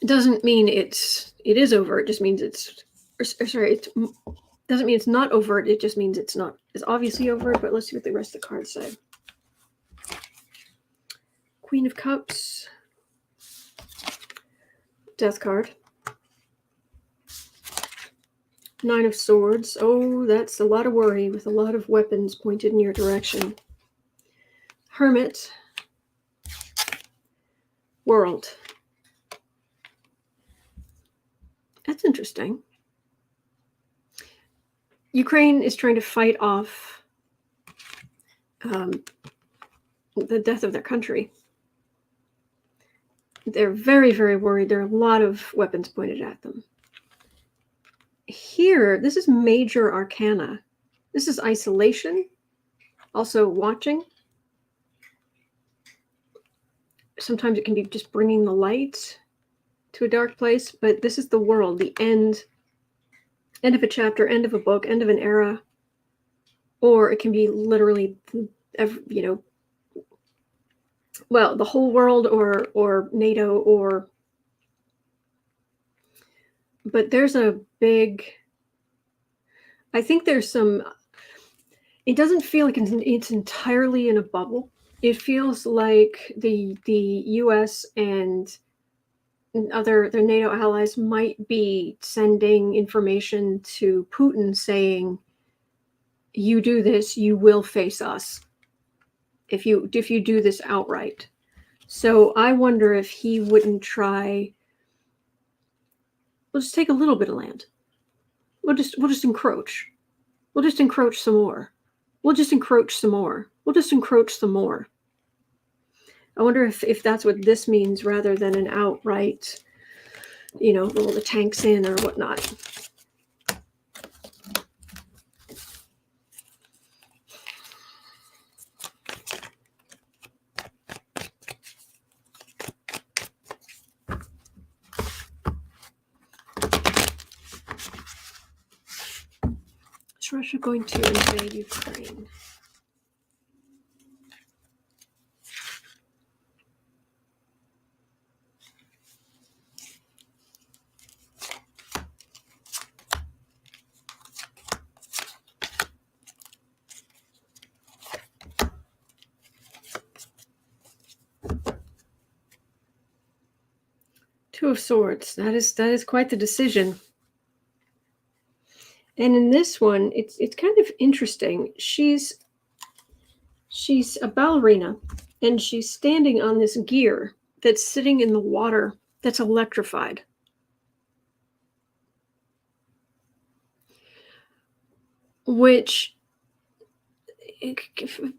It doesn't mean it is overt, it just means it's Doesn't mean it's not overt. It just means it's not as obviously overt. But let's see what the rest of the cards say. Queen of Cups. Death card. Nine of Swords. Oh, that's a lot of worry with a lot of weapons pointed in your direction. Hermit. World. That's interesting. Ukraine is trying to fight off the death of their country. They're very, very worried. There are a lot of weapons pointed at them. Here, this is major arcana. This is isolation, also watching. Sometimes it can be just bringing the light to a dark place, but this is the world, the end of a chapter, end of a book, end of an era, or it can be literally, well, the whole world or NATO but there's a big, I think there's some, it doesn't feel like it's entirely in a bubble. It feels like the U.S. and their NATO allies might be sending information to Putin saying, you do this, you will face us if you do this outright. So I wonder if he wouldn't try, we'll just take a little bit of land. We'll just encroach. We'll just encroach some more. We'll just encroach some more. We'll just encroach some more. I wonder if that's what this means rather than an outright, roll the tanks in or whatnot. Is Russia going to invade Ukraine? Two of Swords. That is quite the decision. And in this one, it's kind of interesting. She's a ballerina, and she's standing on this gear that's sitting in the water that's electrified. Which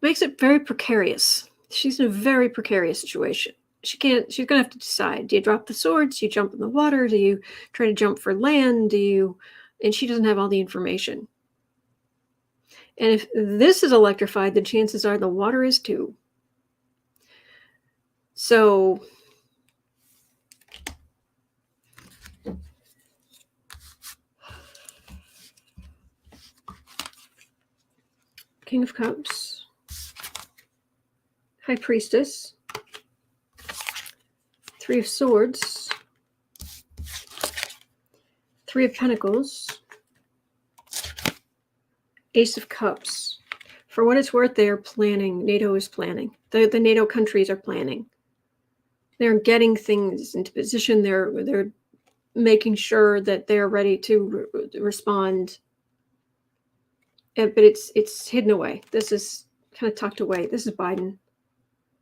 makes it very precarious. She's in a very precarious situation. She's going to have to decide. Do you drop the swords? Do you jump in the water? Do you try to jump for land? And she doesn't have all the information. And if this is electrified, the chances are the water is too. So King of Cups, High Priestess, Three of Swords, Three of Pentacles, Ace of Cups. For what it's worth, they are planning. NATO is planning. The NATO countries are planning. They're getting things into position. They're making sure that they're ready to respond. But it's hidden away. This is kind of tucked away. This is Biden,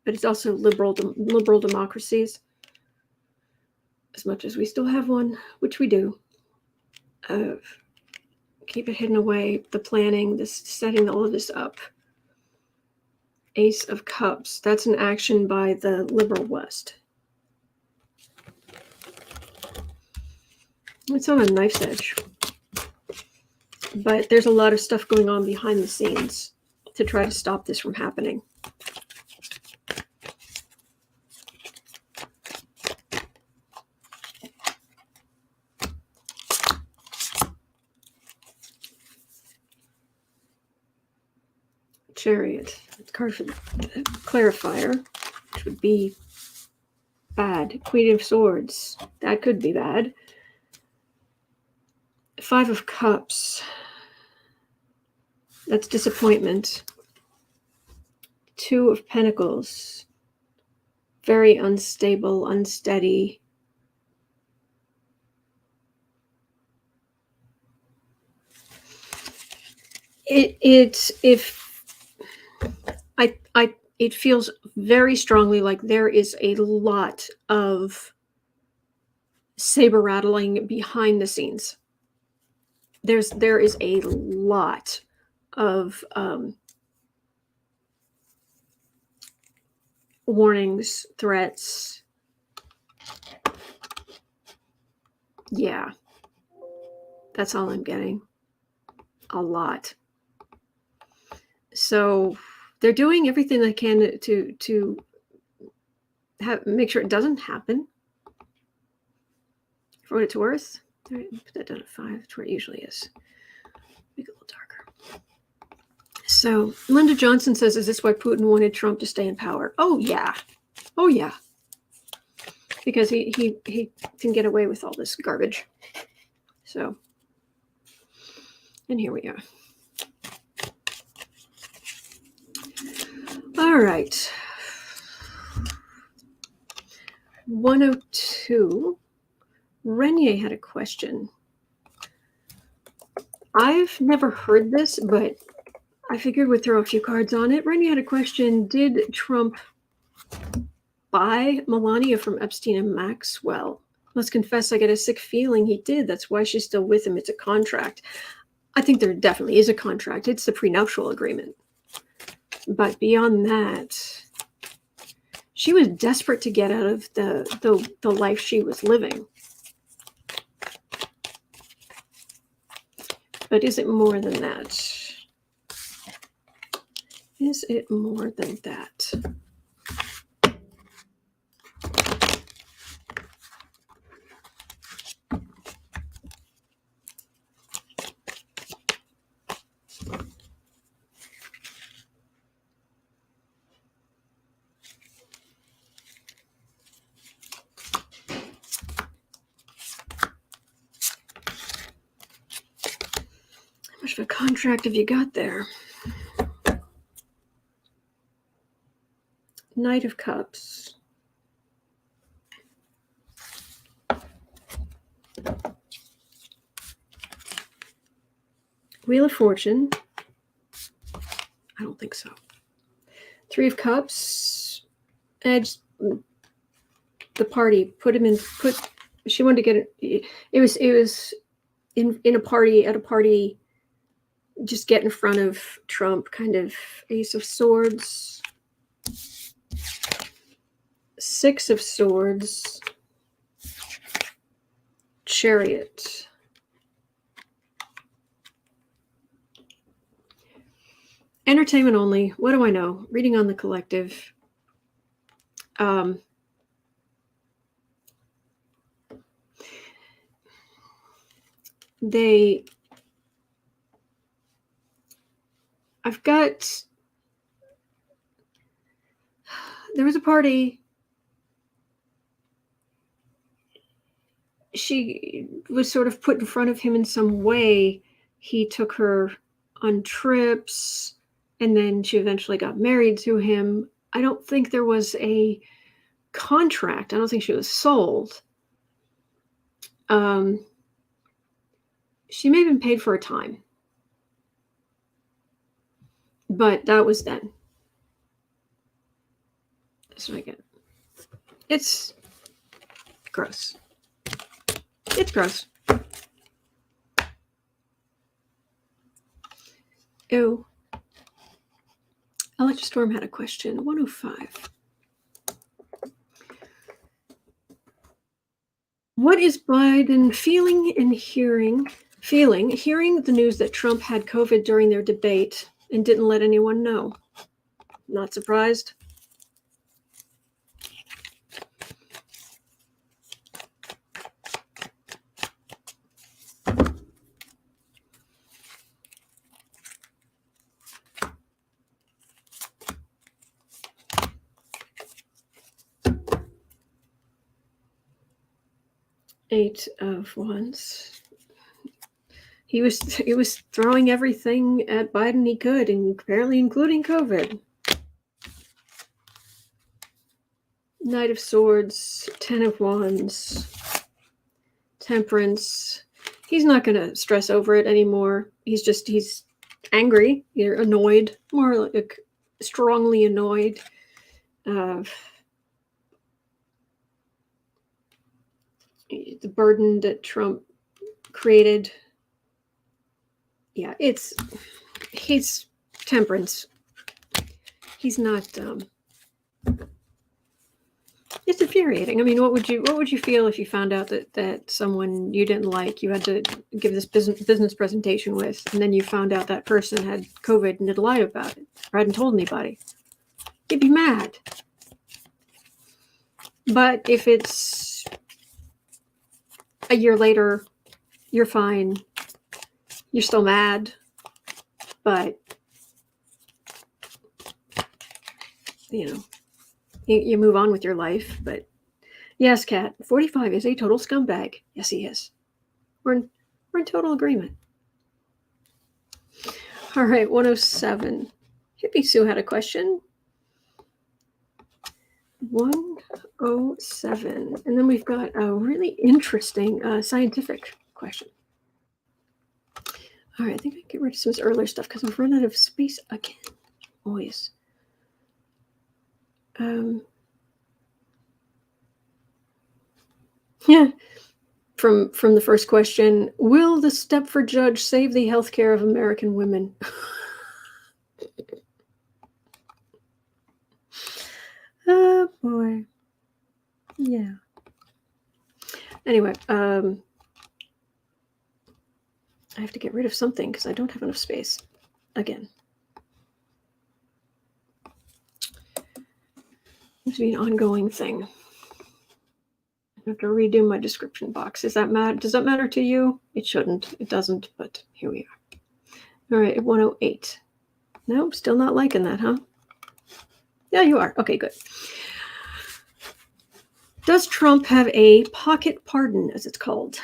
but it's also liberal democracies. As much as we still have one, which we do. Keep it hidden away. The planning, this setting all of this up. Ace of Cups. That's an action by the liberal West. It's on a knife's edge. But there's a lot of stuff going on behind the scenes to try to stop this from happening. Chariot. It's a card for the clarifier, which would be bad. Queen of Swords. That could be bad. Five of Cups. That's disappointment. Two of Pentacles. Very unstable, unsteady. It feels very strongly like there is a lot of saber rattling behind the scenes. There is a lot of warnings, threats. Yeah, that's all I'm getting. A lot. So they're doing everything they can to make sure it doesn't happen. For what it's worth, put that down at 5. That's where it usually is. Make it a little darker. So Linda Johnson says, "Is this why Putin wanted Trump to stay in power?" Oh yeah, oh yeah, because he can get away with all this garbage. So, and here we are. All right. 102. Renier had a question. I've never heard this, but I figured we'd throw a few cards on it. Renier had a question. Did Trump buy Melania from Epstein and Maxwell? Let's confess, I get a sick feeling he did. That's why she's still with him. It's a contract. I think there definitely is a contract. It's the prenuptial agreement. But beyond that, she was desperate to get out of the life she was living. But is it more than that? Is it more than that? How much of a contract have you got there? Knight of Cups. Wheel of Fortune. I don't think so. 3 of Cups. Edge. The party. Put him in. She wanted to get it. It was in a party, at a party. Just get in front of Trump. Kind of Ace of Swords. 6 of Swords. Chariot. Entertainment only. What do I know? Reading on the Collective. There was a party. She was sort of put in front of him in some way. He took her on trips, and then she eventually got married to him. I don't think there was a contract. I don't think she was sold. She may have been paid for a time. But that was then. That's what I get. It's gross. It's gross. Ew. Electra Storm had a question. 105. What is Biden feeling and hearing the news that Trump had COVID during their debate and didn't let anyone know? Not surprised. Eight of Wands. he was throwing everything at Biden he could, and apparently including COVID. Knight of Swords, Ten of Wands, Temperance. He's not going to stress over it anymore. He's angry, either annoyed, more like strongly annoyed. The burden that Trump created. Yeah, he's Temperance. He's not. It's infuriating. I mean, what would you feel if you found out that someone you didn't like, you had to give this business presentation with, and then you found out that person had COVID and had lied about it, or hadn't told anybody? You'd be mad. But if it's a year later, you're fine. You're still mad, but you move on with your life. But yes, Kat, 45 is a total scumbag. Yes, he is. We're in total agreement. All right, 107. Hippie Sue had a question. 107. And then we've got a really interesting scientific question. All right, I think I can get rid of some of this earlier stuff because I've run out of space again. Always. Yeah. From the first question, will the Stepford Judge save the health care of American women? Oh boy. Yeah. Anyway, I have to get rid of something because I don't have enough space. Again. Seems to be an ongoing thing. I have to redo my description box. Does that matter to you? It shouldn't. It doesn't, but here we are. All right, 108. Nope, still not liking that, huh? Yeah, you are. Okay, good. Does Trump have a pocket pardon, as it's called?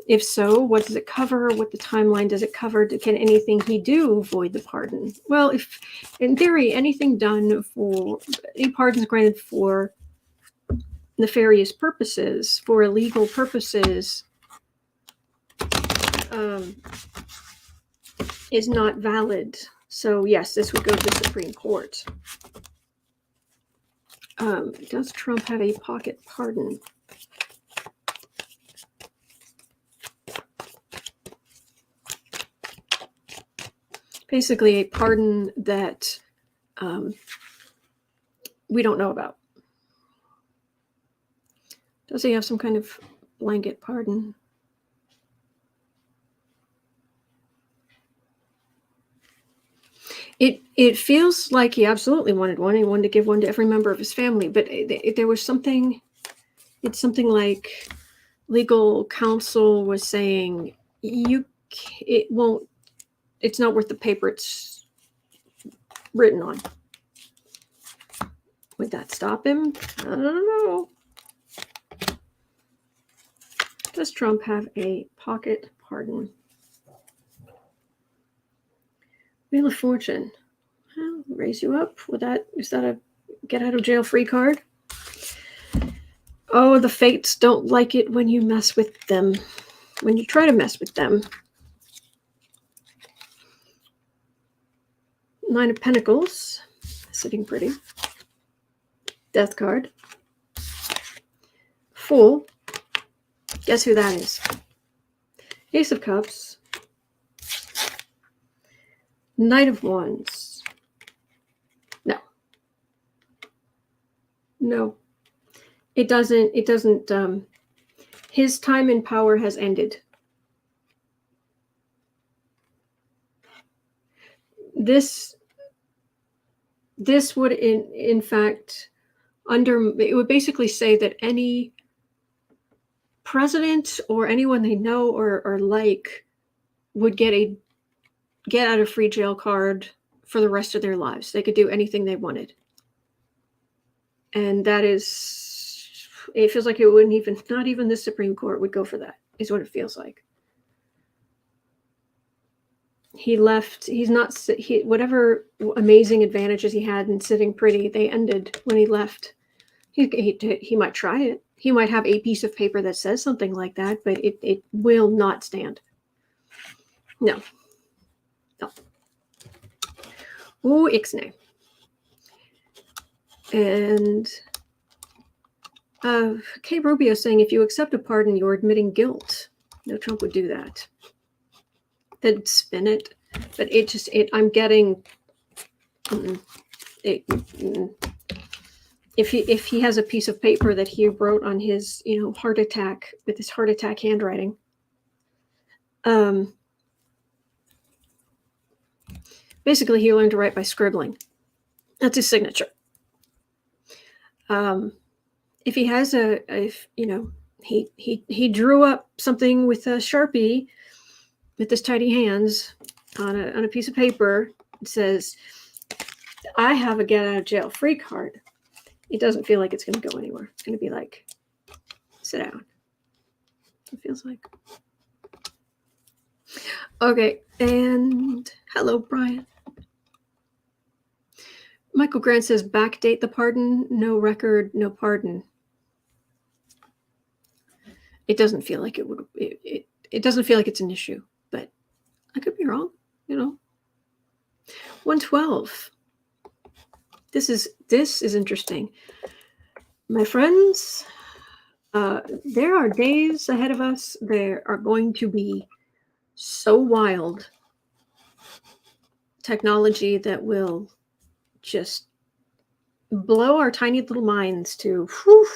If so, what does it cover? What the timeline does it cover? Can anything he do void the pardon? Well, if in theory anything done for any pardons granted for nefarious purposes, for illegal purposes, is not valid. So yes, this would go to the Supreme Court. Does Trump have a pocket pardon? Basically, a pardon that we don't know about. Does he have some kind of blanket pardon? It feels like he absolutely wanted one. He wanted to give one to every member of his family, but there was something. It's something like legal counsel was saying it won't. It's not worth the paper it's written on. Would that stop him? I don't know. Does Trump have a pocket pardon? Wheel of Fortune. Well, raise you up. Is that a get out of jail free card? Oh, the fates don't like it when you mess with them. When you try to mess with them. Nine of Pentacles. Sitting pretty. Death card. Fool. Guess who that is? Ace of Cups. Knight of Wands. No. It doesn't, his time in power has ended. This would in fact it would basically say that any president or anyone they know or like would get out of free jail card for the rest of their lives. They could do anything they wanted. And it feels like it wouldn't not even the Supreme Court would go for that, is what it feels like. He left. He's not. Whatever amazing advantages he had in sitting pretty, they ended when he left. He might try it. He might have a piece of paper that says something like that, but it will not stand. No. Oh, ixnay. And Kay Rubio saying, if you accept a pardon, you're admitting guilt. No, Trump would do that. They'd spin it, but I'm getting. If he has a piece of paper that he wrote on his heart attack with his heart attack handwriting, basically he learned to write by scribbling. That's his signature. If he has he drew up something with a Sharpie with his tidy hands on a piece of paper. It says, I have a get out of jail free card. It doesn't feel like it's going to go anywhere. It's going to be like, sit down. It feels like. Okay, and hello, Brian. Michael Grant says, backdate the pardon, no record, no pardon. It doesn't feel like it would. It doesn't feel like it's an issue, but I could be wrong. 112. This is interesting, my friends. There are days ahead of us. There are going to be so wild technology that will just blow our tiny little minds to whew.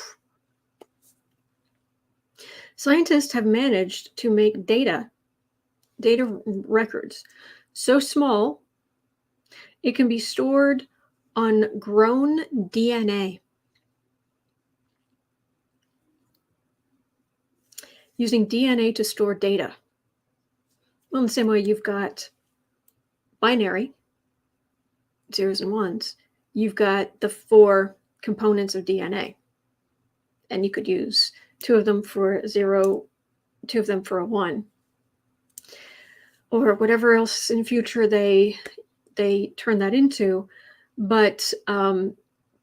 Scientists have managed to make data records so small it can be stored on grown DNA. Using DNA to store data. Well, in the same way you've got binary, zeros and ones, you've got the 4 components of DNA. And you could use 2 of them for a 0, 2 of them for a 1. Or whatever else in future they turn that into. But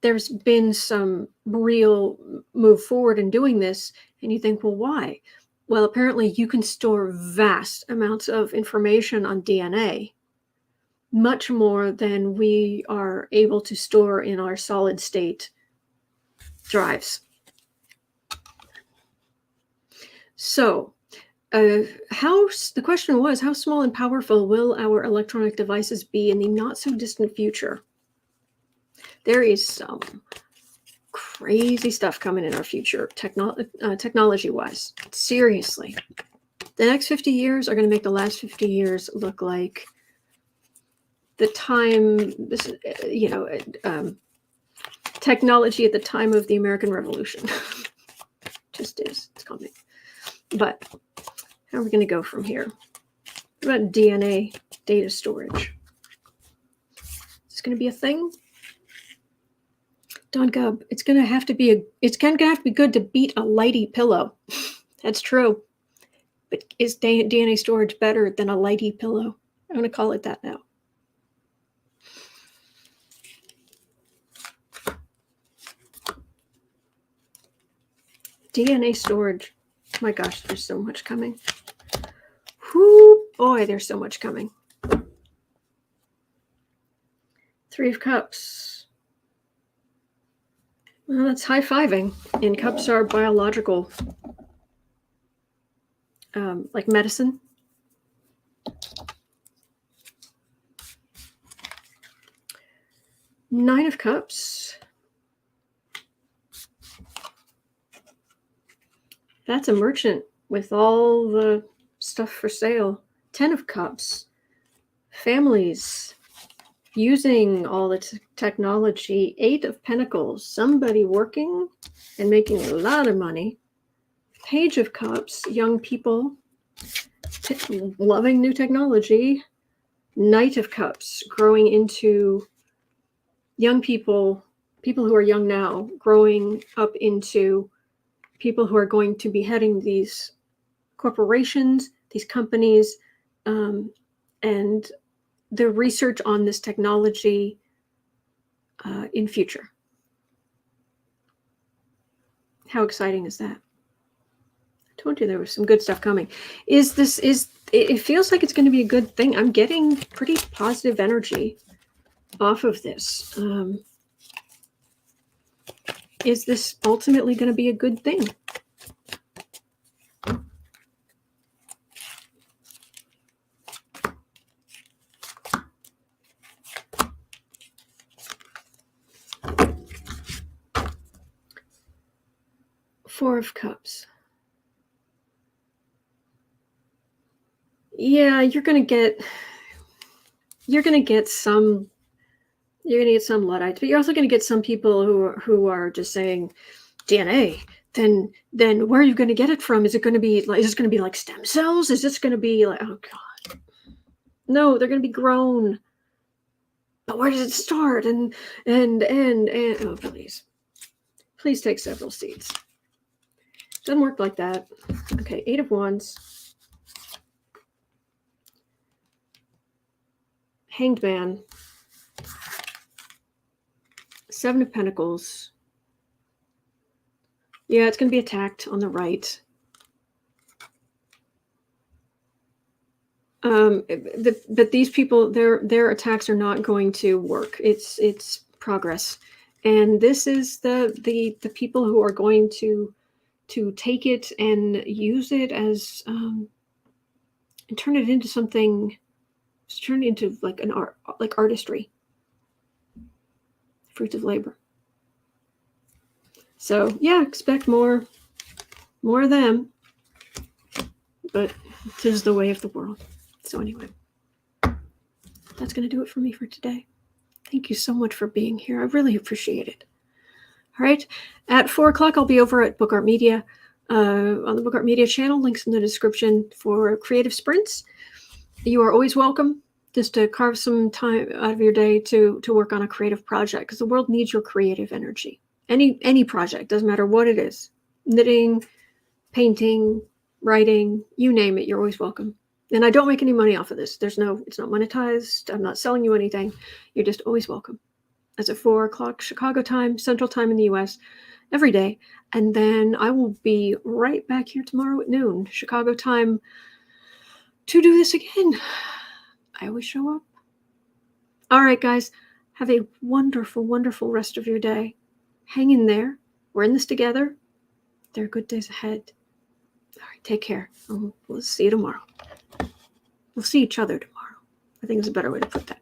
there's been some real move forward in doing this. And you think, well, why? Well, apparently you can store vast amounts of information on DNA, much more than we are able to store in our solid state drives. So the question was, how small and powerful will our electronic devices be in the not so distant future? There is some crazy stuff coming in our future, technology-wise. Seriously. The next 50 years are going to make the last 50 years look like the time, technology at the time of the American Revolution. Just is. It's coming. But how are we going to go from here? What about DNA data storage? Is this going to be a thing? Don Gubb, it's going to have to be good to beat a lighty pillow. That's true. But is DNA storage better than a lighty pillow? I'm going to call it that now. DNA storage. My gosh, there's so much coming. Whoo, boy, there's so much coming. 3 of Cups. Well, that's high-fiving. And cups are biological, like medicine. Nine of Cups. That's a merchant with all the stuff for sale. 10 of Cups. Families using all the technology. 8 of Pentacles. Somebody working and making a lot of money. Page of Cups. Young people loving new technology. Knight of Cups. Growing into young people who are young now, growing up into people who are going to be heading these corporations, these companies, and and the research on this technology in future. How exciting is that? I told you there was some good stuff coming. It feels like it's going to be a good thing. I'm getting pretty positive energy off of this. Is this ultimately going to be a good thing? Four of Cups. Yeah, you're gonna get some Luddites, but you're also gonna get some people who are just saying DNA. Then where are you gonna get it from? Is this gonna be like stem cells? Is this gonna be like, oh God? No, they're gonna be grown. But where does it start? And oh please take several seats. Doesn't work like that. Okay, 8 of Wands. Hanged Man. 7 of Pentacles. Yeah, it's going to be attacked on the right. But these people, their attacks are not going to work. It's progress, and this is the people who are going to take it and use it as and turn it into something. Turn it into like an art, like artistry, fruits of labor. So yeah, expect more of them. But this is the way of the world. So anyway, that's going to do it for me for today. Thank you so much for being here. I really appreciate it. All right. At 4 o'clock, I'll be over at Book Art Media on the Book Art Media channel. Links in the description for creative sprints. You are always welcome just to carve some time out of your day to work on a creative project, because the world needs your creative energy. Any project, doesn't matter what it is. Knitting, painting, writing, you name it, you're always welcome. And I don't make any money off of this. It's not monetized. I'm not selling you anything. You're just always welcome. That's at 4 o'clock Chicago time, Central time in the US, every day. And then I will be right back here tomorrow at noon, Chicago time, to do this again. I always show up. All right, guys, have a wonderful, wonderful rest of your day. Hang in there. We're in this together. There are good days ahead. All right, take care. We'll see you tomorrow. We'll see each other tomorrow. I think is a better way to put that.